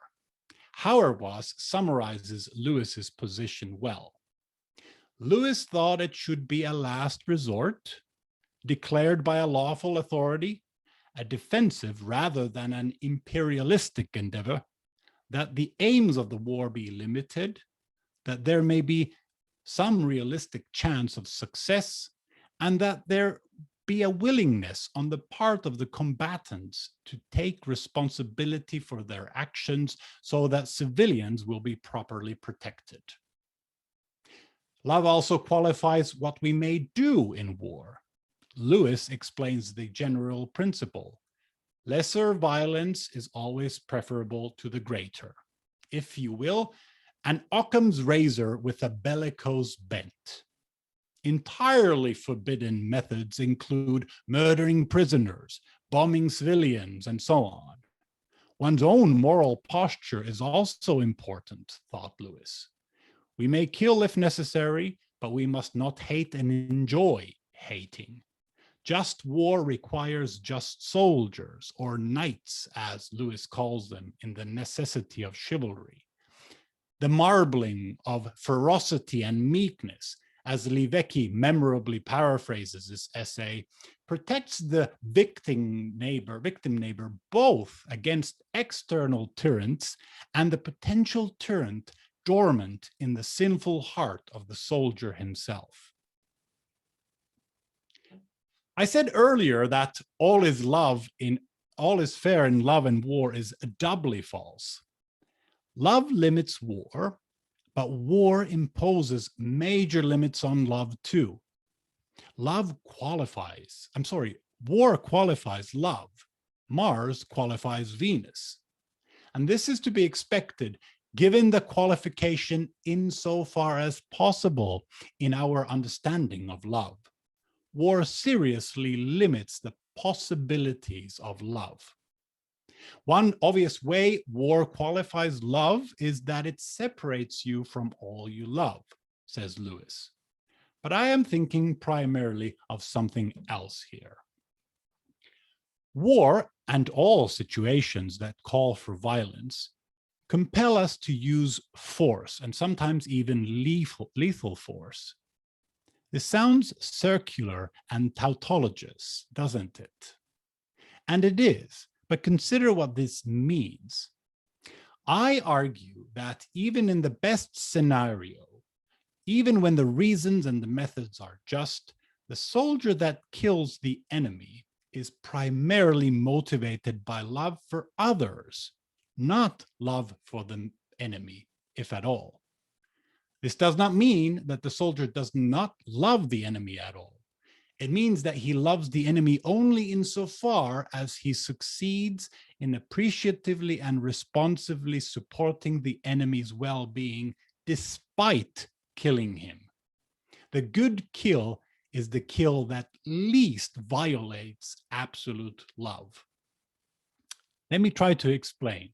Hauerwas summarizes Lewis's position well. Lewis thought it should be a last resort, declared by a lawful authority, a defensive rather than an imperialistic endeavor, that the aims of the war be limited, that there may be some realistic chance of success, and that there be a willingness on the part of the combatants to take responsibility for their actions so that civilians will be properly protected. Love also qualifies what we may do in war. Lewis explains the general principle. Lesser violence is always preferable to the greater. If you will, an Occam's razor with a bellicose bent. Entirely forbidden methods include murdering prisoners, bombing civilians, and so on. One's own moral posture is also important, thought Lewis. We may kill if necessary, but we must not hate and enjoy hating. Just war requires just soldiers, or knights, as Lewis calls them in The Necessity of Chivalry. The marbling of ferocity and meekness, as Livecki memorably paraphrases this essay, protects the victim neighbor both against external tyrants and the potential tyrant dormant in the sinful heart of the soldier himself. I said earlier that all is fair in love and war is doubly false. Love limits war, but war imposes major limits on love too. War qualifies love. Mars qualifies Venus. And this is to be expected given the qualification insofar as possible in our understanding of love. War seriously limits the possibilities of love. One obvious way war qualifies love is that it separates you from all you love, says Lewis. But I am thinking primarily of something else here. War and all situations that call for violence compel us to use force and sometimes even lethal force. This sounds circular and tautologous, doesn't it? And it is, but consider what this means. I argue that even in the best scenario, even when the reasons and the methods are just, the soldier that kills the enemy is primarily motivated by love for others, not love for the enemy, if at all. This does not mean that the soldier does not love the enemy at all. It means that he loves the enemy only insofar as he succeeds in appreciatively and responsively supporting the enemy's well-being despite killing him. The good kill is the kill that least violates absolute love. Let me try to explain.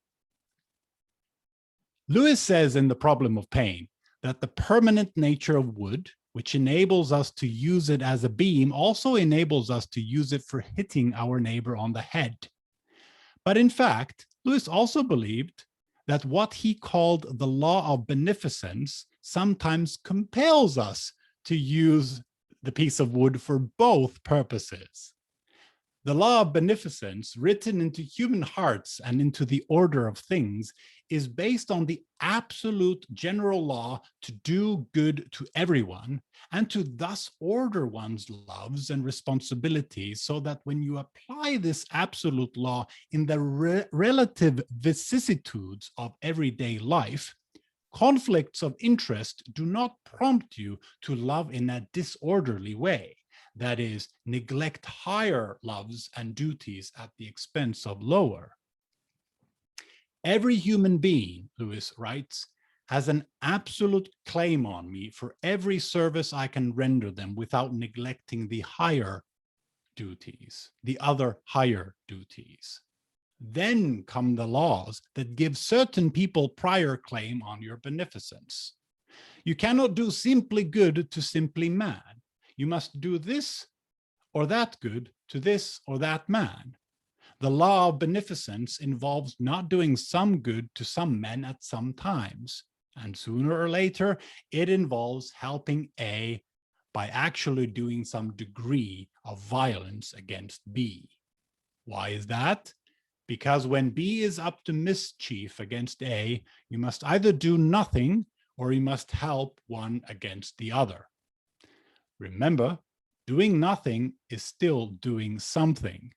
Lewis says in The Problem of Pain that the permanent nature of wood, which enables us to use it as a beam, also enables us to use it for hitting our neighbor on the head. But in fact, Lewis also believed that what he called the law of beneficence sometimes compels us to use the piece of wood for both purposes. The law of beneficence, written into human hearts and into the order of things, is based on the absolute general law to do good to everyone and to thus order one's loves and responsibilities so that when you apply this absolute law in the relative vicissitudes of everyday life, conflicts of interest do not prompt you to love in a disorderly way. That is, neglect higher loves and duties at the expense of lower. Every human being, Lewis writes, has an absolute claim on me for every service I can render them without neglecting the higher duties, the other higher duties. Then come the laws that give certain people prior claim on your beneficence. You cannot do simply good to simply man. You must do this or that good to this or that man. The law of beneficence involves not doing some good to some men at some times, and sooner or later, it involves helping A by actually doing some degree of violence against B. Why is that? Because when B is up to mischief against A, you must either do nothing or you must help one against the other. Remember, Doing nothing is still doing something.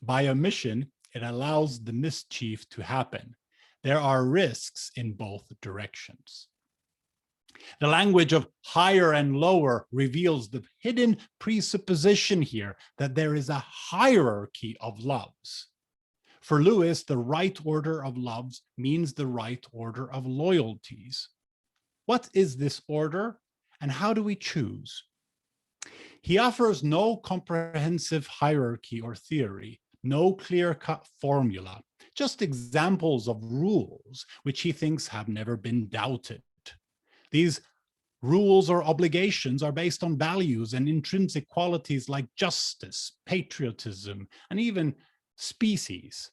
By omission, it allows the mischief to happen. There are risks in both directions. The language of higher and lower reveals the hidden presupposition here that there is a hierarchy of loves. For Lewis, the right order of loves means the right order of loyalties. What is this order, and how do we choose? He offers no comprehensive hierarchy or theory, no clear-cut formula, just examples of rules which he thinks have never been doubted. These rules or obligations are based on values and intrinsic qualities like justice, patriotism, and even species.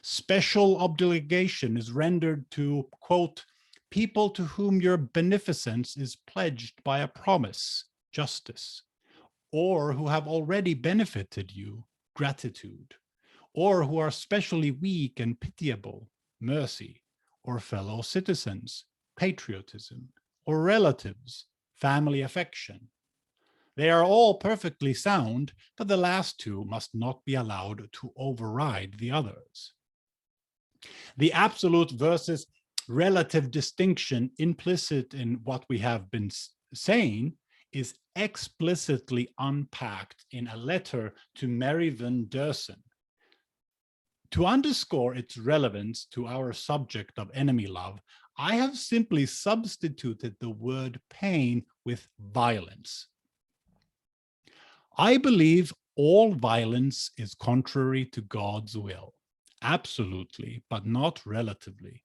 Special obligation is rendered to, quote, people to whom your beneficence is pledged by a promise, justice, or who have already benefited you, gratitude, or who are specially weak and pitiable, mercy, or fellow citizens, patriotism, or relatives, family affection. They are all perfectly sound, but the last two must not be allowed to override the others. The absolute versus relative distinction implicit in what we have been saying is explicitly unpacked in a letter to Mary van Dersen. To underscore its relevance to our subject of enemy love, I have simply substituted the word pain with violence. I believe all violence is contrary to God's will, absolutely, but not relatively.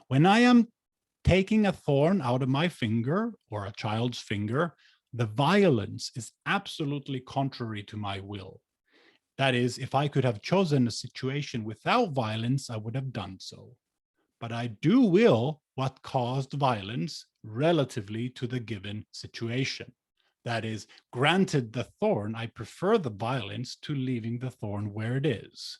When I am taking a thorn out of my finger or a child's finger, the violence is absolutely contrary to my will. That is, if I could have chosen a situation without violence, I would have done so. But I do will what caused violence relatively to the given situation. That is, granted the thorn, I prefer the violence to leaving the thorn where it is.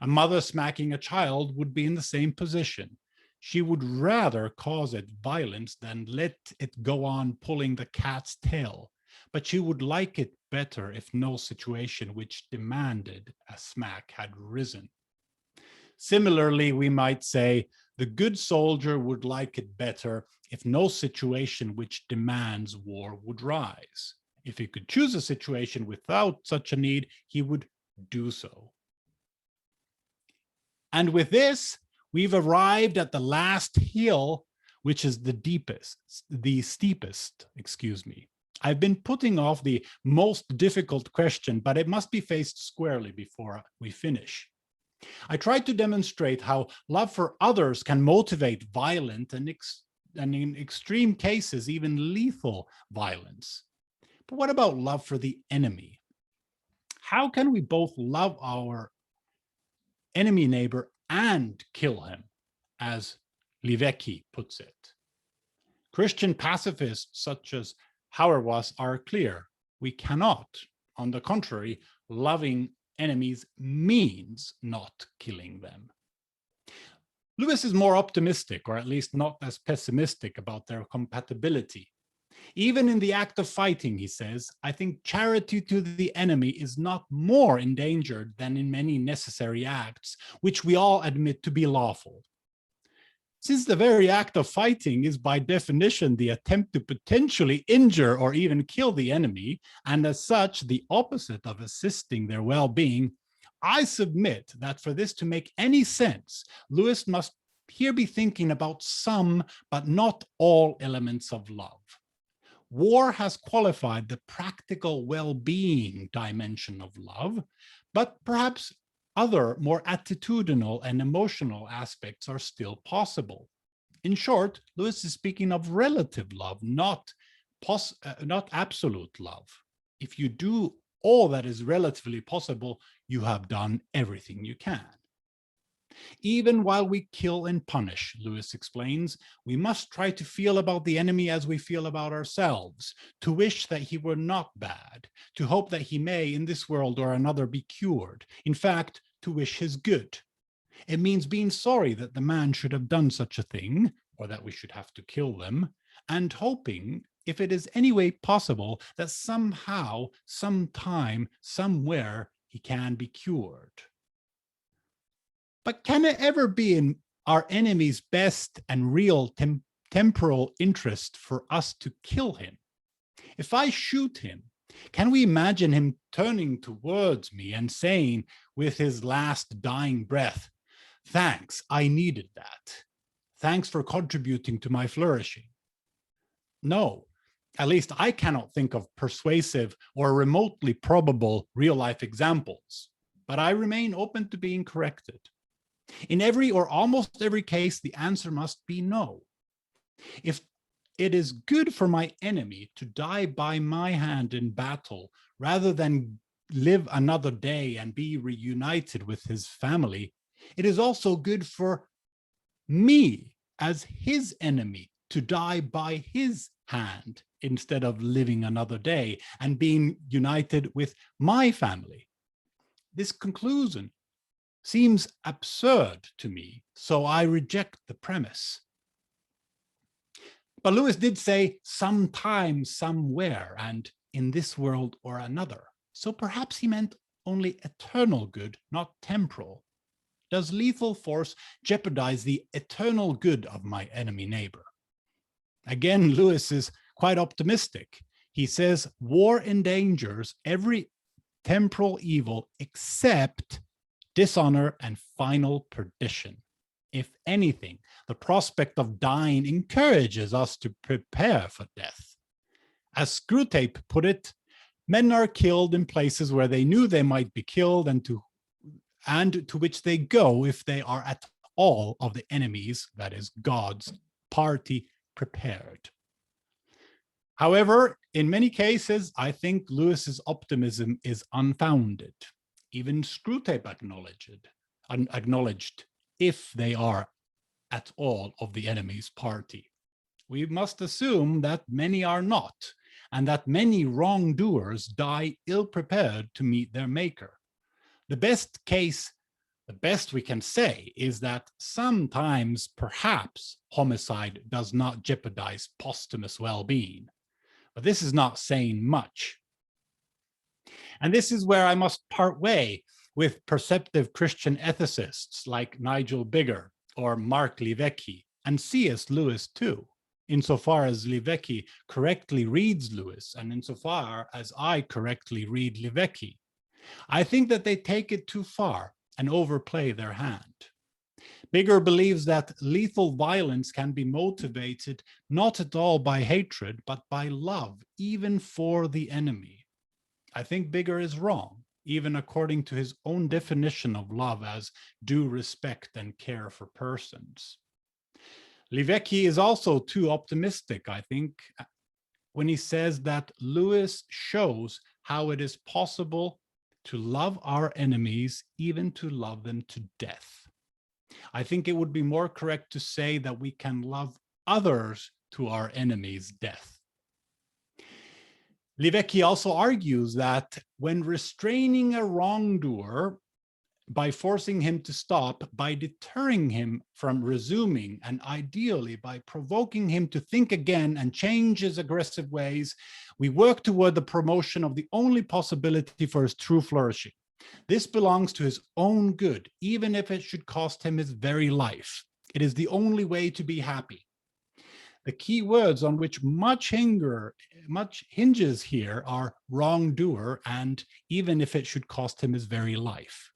A mother smacking a child would be in the same position. She would rather cause it violence than let it go on pulling the cat's tail. But she would like it better if no situation which demanded a smack had risen. Similarly, we might say the good soldier would like it better if no situation which demands war would rise. If he could choose a situation without such a need, he would do so. And with this, we've arrived at the last hill, which is the steepest. I've been putting off the most difficult question, but it must be faced squarely before we finish. I tried to demonstrate how love for others can motivate violent and in extreme cases, even lethal violence. But what about love for the enemy? How can we both love our enemy neighbor and kill him, as Livecki puts it? Christian pacifists such as Hauerwas are clear. We cannot. On the contrary, loving enemies means not killing them. Lewis is more optimistic, or at least not as pessimistic about their compatibility. Even in the act of fighting, he says, I think charity to the enemy is not more endangered than in many necessary acts, which we all admit to be lawful. Since the very act of fighting is by definition the attempt to potentially injure or even kill the enemy, and as such the opposite of assisting their well-being, I submit that for this to make any sense, Lewis must here be thinking about some, but not all elements of love. War has qualified the practical well-being dimension of love, but perhaps other more attitudinal and emotional aspects are still possible. In short, Lewis is speaking of relative love, not absolute love. If you do all that is relatively possible, you have done everything you can. Even while we kill and punish, Lewis explains, we must try to feel about the enemy as we feel about ourselves, to wish that he were not bad, to hope that he may in this world or another be cured, in fact, to wish his good. It means being sorry that the man should have done such a thing, or that we should have to kill them, and hoping if it is any way possible that somehow, sometime, somewhere he can be cured. But can it ever be in our enemy's best and real temporal interest for us to kill him? If I shoot him, can we imagine him turning towards me and saying with his last dying breath, "Thanks, I needed that. Thanks for contributing to my flourishing"? No, at least I cannot think of persuasive or remotely probable real-life examples, but I remain open to being corrected. In every or almost every case, the answer must be no. If it is good for my enemy to die by my hand in battle, rather than live another day and be reunited with his family, it is also good for me as his enemy to die by his hand instead of living another day and being united with my family. This conclusion seems absurd to me, so I reject the premise. But Lewis did say sometime, somewhere, and in this world or another. So perhaps he meant only eternal good, not temporal. Does lethal force jeopardize the eternal good of my enemy neighbor? Again, Lewis is quite optimistic. He says war endangers every temporal evil except dishonor and final perdition. If anything, the prospect of dying encourages us to prepare for death. As Screwtape put it, men are killed in places where they knew they might be killed and to which they go if they are at all of the enemies, that is God's party, prepared. However, in many cases, I think Lewis's optimism is unfounded. Even Screwtape acknowledged if they are at all of the enemy's party. We must assume that many are not, and that many wrongdoers die ill-prepared to meet their maker. The best we can say is that sometimes perhaps homicide does not jeopardize posthumous well-being, but this is not saying much. And this is where I must part way with perceptive Christian ethicists like Nigel Biggar or Mark Livecki, and C.S. Lewis too, insofar as Livecki correctly reads Lewis and insofar as I correctly read Livecki. I think that they take it too far and overplay their hand. Biggar believes that lethal violence can be motivated not at all by hatred, but by love, even for the enemy. I think Biggar is wrong, even according to his own definition of love as due respect and care for persons. Livecki is also too optimistic, I think, when he says that Lewis shows how it is possible to love our enemies, even to love them to death. I think it would be more correct to say that we can love others to our enemies' death. Livecki also argues that when restraining a wrongdoer by forcing him to stop, by deterring him from resuming, and ideally by provoking him to think again and change his aggressive ways, we work toward the promotion of the only possibility for his true flourishing. This belongs to his own good, even if it should cost him his very life. It is the only way to be happy. The key words on which much hinges here are wrongdoer and even if it should cost him his very life.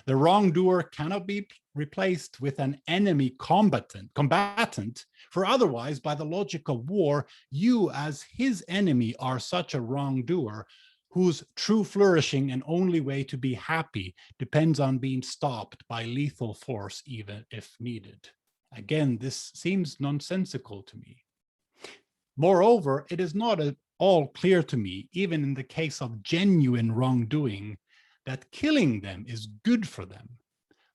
The wrongdoer cannot be replaced with an enemy combatant, for otherwise, by the logic of war, you as his enemy are such a wrongdoer whose true flourishing and only way to be happy depends on being stopped by lethal force, even if needed. Again, this seems nonsensical to me. Moreover, it is not at all clear to me, even in the case of genuine wrongdoing, that killing them is good for them.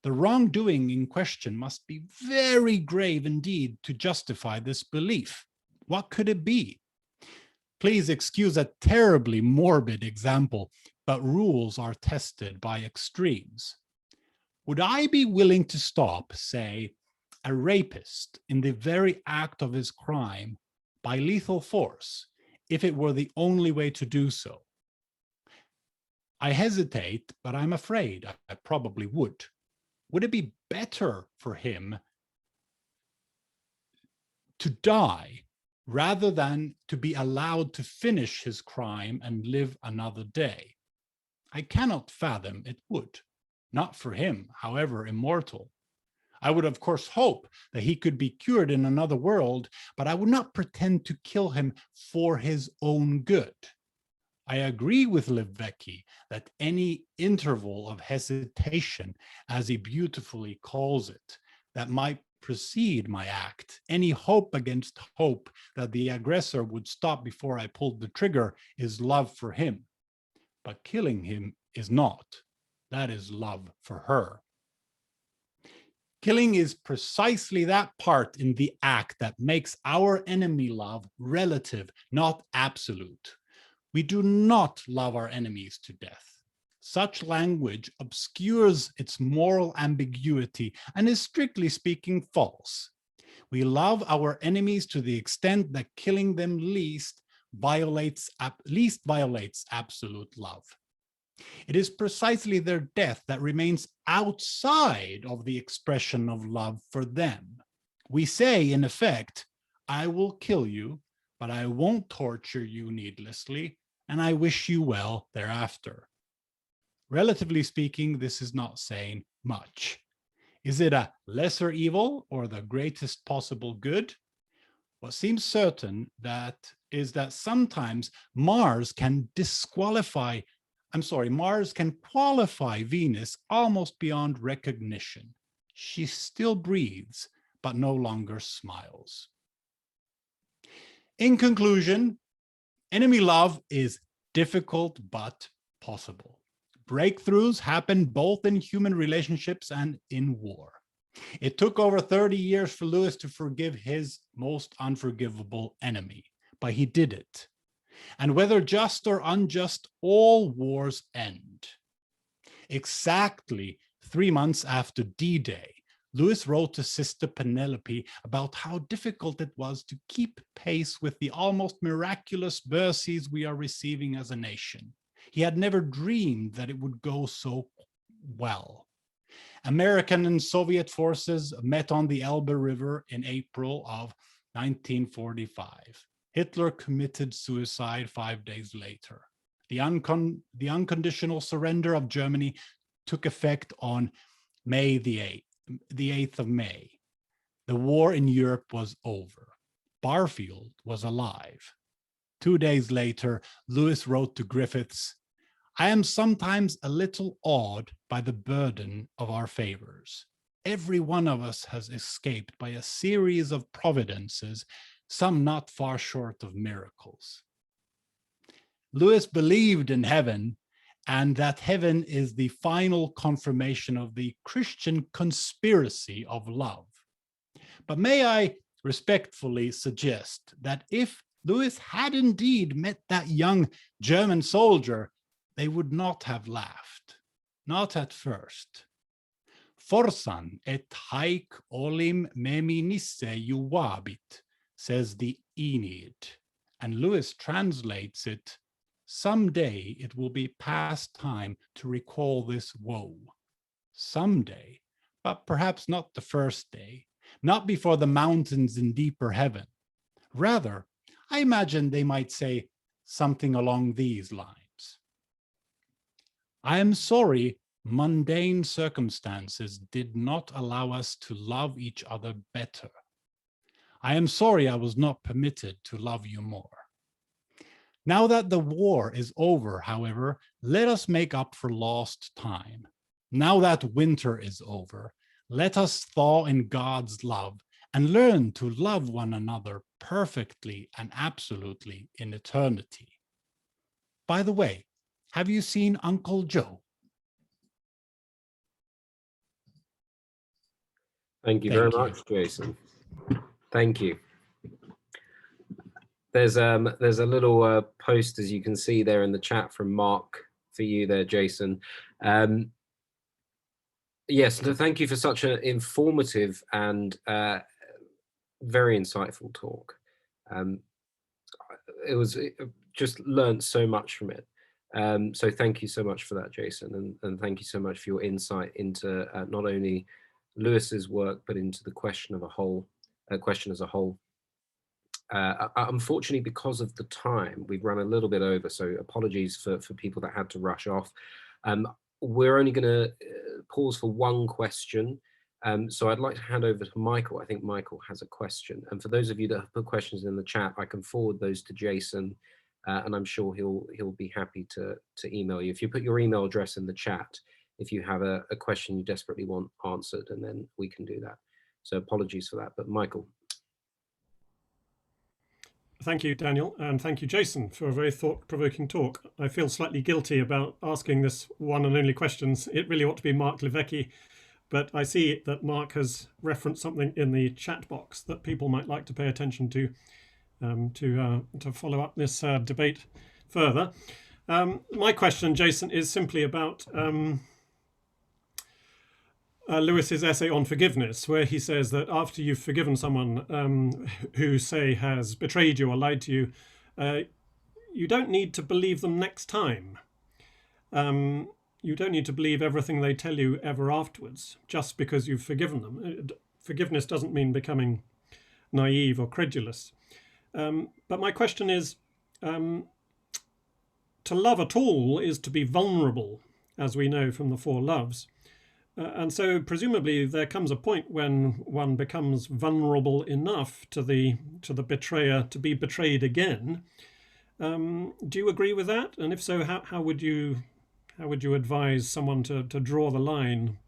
The wrongdoing in question must be very grave indeed to justify this belief. What could it be? Please excuse a terribly morbid example, but rules are tested by extremes. Would I be willing to stop, say, a rapist in the very act of his crime by lethal force if it were the only way to do so. I hesitate, but I'm afraid I probably would. Would it be better for him to die rather than to be allowed to finish his crime and live another day? I cannot fathom it would. Not for him, however immortal. I would, of course, hope that he could be cured in another world, but I would not pretend to kill him for his own good. I agree with Lewicki that any interval of hesitation, as he beautifully calls it, that might precede my act, any hope against hope that the aggressor would stop before I pulled the trigger, is love for him. But killing him is not. That is love for her. Killing is precisely that part in the act that makes our enemy love relative, not absolute. We do not love our enemies to death. Such language obscures its moral ambiguity and is strictly speaking false. We love our enemies to the extent that killing them least violates absolute love. It is precisely their death that remains outside of the expression of love for them. We say, in effect, I will kill you, but I won't torture you needlessly, and I wish you well thereafter. Relatively speaking, this is not saying much. Is it a lesser evil or the greatest possible good? What seems certain is that sometimes Mars can qualify Venus almost beyond recognition. She still breathes, but no longer smiles. In conclusion, enemy love is difficult but possible. Breakthroughs happen both in human relationships and in war. It took over 30 years for Lewis to forgive his most unforgivable enemy, but he did it. And whether just or unjust, all wars end. Exactly 3 months after D-Day, Lewis wrote to Sister Penelope about how difficult it was to keep pace with the almost miraculous mercies we are receiving as a nation. He had never dreamed that it would go so well. American and Soviet forces met on the Elbe River in April of 1945. Hitler committed suicide 5 days later. The unconditional surrender of Germany took effect on May the 8th of May. The war in Europe was over. Barfield was alive. 2 days later, Lewis wrote to Griffiths, I am sometimes a little awed by the burden of our favors. Every one of us has escaped by a series of providences, some not far short of miracles. Lewis believed in heaven, and that heaven is the final confirmation of the Christian conspiracy of love. But may I respectfully suggest that if Lewis had indeed met that young German soldier, they would not have laughed, not at first. Forsan et haec olim meminisse juvabit, says the Aeneid, and Lewis translates it, someday it will be past time to recall this woe. Someday, but perhaps not the first day, not before the mountains in deeper heaven. Rather, I imagine they might say something along these lines. I am sorry mundane circumstances did not allow us to love each other better. I am sorry I was not permitted to love you more. Now that the war is over, however, let us make up for lost time. Now that winter is over, let us thaw in God's love and learn to love one another perfectly and absolutely in eternity. By the way, have you seen Uncle Joe? Thank you very much, Jason. Thank you. There's a little post, as you can see there in the chat, from Mark for you there, Jason. Yes, so thank you for such an informative and very insightful talk. just learned so much from it. So thank you so much for that, Jason, and thank you so much for your insight into not only Lewis's work but into the question as a whole. Unfortunately, because of the time, we've run a little bit over, so apologies for people that had to rush off. We're only going to pause for one question. So I'd like to hand over to Michael. I think Michael has a question. And for those of you that have put questions in the chat, I can forward those to Jason, and I'm sure he'll be happy to email you. If you put your email address in the chat, if you have a question you desperately want answered, and then we can do that. So apologies for that, but Michael. Thank you, Daniel, and thank you, Jason, for a very thought-provoking talk. I feel slightly guilty about asking this one and only questions. It really ought to be Mark Levecki, but I see that Mark has referenced something in the chat box that people might like to pay attention to follow up this debate further. My question, Jason, is simply about Lewis's essay on forgiveness, where he says that after you've forgiven someone who, say, has betrayed you or lied to you, you don't need to believe them next time. You don't need to believe everything they tell you ever afterwards, just because you've forgiven them. Forgiveness doesn't mean becoming naive or credulous. But my question is, to love at all is to be vulnerable, as we know from the four loves. And so presumably there comes a point when one becomes vulnerable enough to the betrayer to be betrayed again. Do you agree with that? And if so, how would you advise someone to draw the line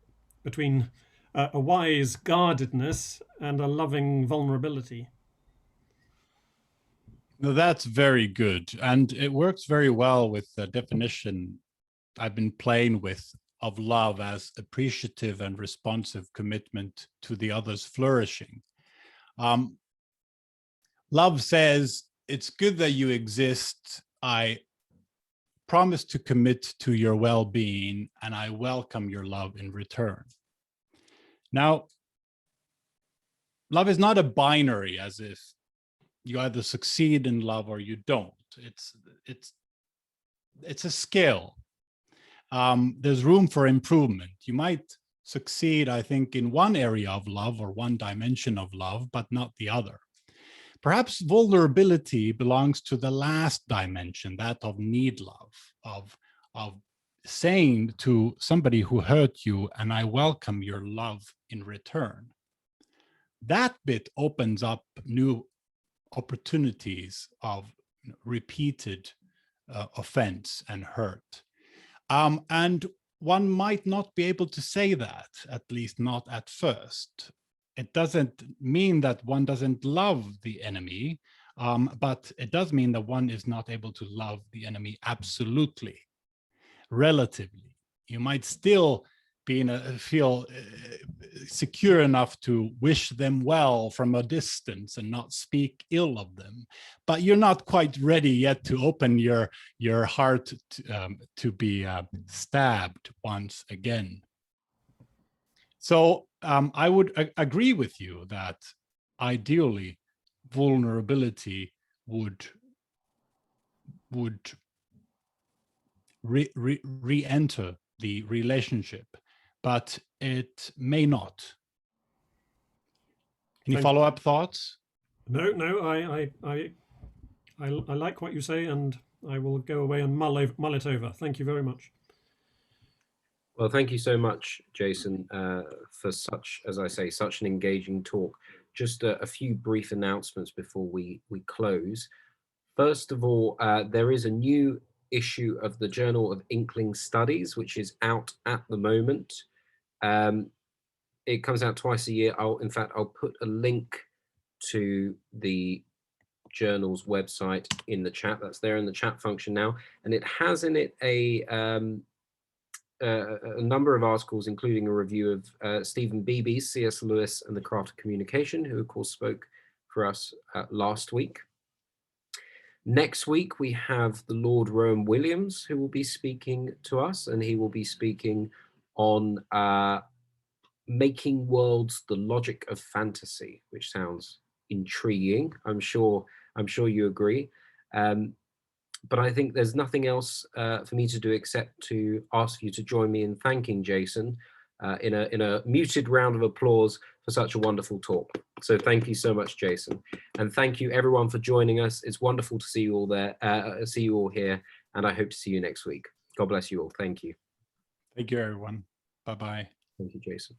between a wise guardedness and a loving vulnerability? No, that's very good. And it works very well with the definition I've been playing with of love as appreciative and responsive commitment to the other's flourishing. Love says, it's good that you exist. I promise to commit to your well-being, and I welcome your love in return. Now, love is not a binary, as if you either succeed in love or you don't. It's a scale. There's room for improvement. You might succeed, I think, in one area of love or one dimension of love, but not the other. Perhaps vulnerability belongs to the last dimension, that of need love, of saying to somebody who hurt you, and I welcome your love in return. That bit opens up new opportunities of repeated offense and hurt. And one might not be able to say that, at least not at first. It doesn't mean that one doesn't love the enemy, but it does mean that one is not able to love the enemy absolutely, relatively. You might still feel secure enough to wish them well from a distance and not speak ill of them, but you're not quite ready yet to open your heart to be stabbed once again. So I would agree with you that ideally vulnerability would re-enter the relationship, but it may not. Any follow-up thoughts? No, I like what you say, and I will go away and mull it over. Thank you very much. Well, thank you so much, Jason, for such, as I say, such an engaging talk. Just a few brief announcements before we close. First of all, there is a new issue of the Journal of Inkling Studies, which is out at the moment. It comes out twice a year. In fact, I'll put a link to the journal's website in the chat. That's there in the chat function now, and it has in it a number of articles, including a review of Stephen Beebe's C.S. Lewis and the Craft of Communication, who of course spoke for us last week. Next week, we have the Lord Rowan Williams, who will be speaking to us, and he will be speaking on making worlds the logic of fantasy, which sounds intriguing. I'm sure you agree. But I think there's nothing else for me to do except to ask you to join me in thanking Jason in a muted round of applause for such a wonderful talk. So thank you so much, Jason. And thank you everyone for joining us. It's wonderful to see you all there, see you all here, and I hope to see you next week. God bless you all. Thank you. Thank you, everyone. Bye-bye. Thank you, Jason.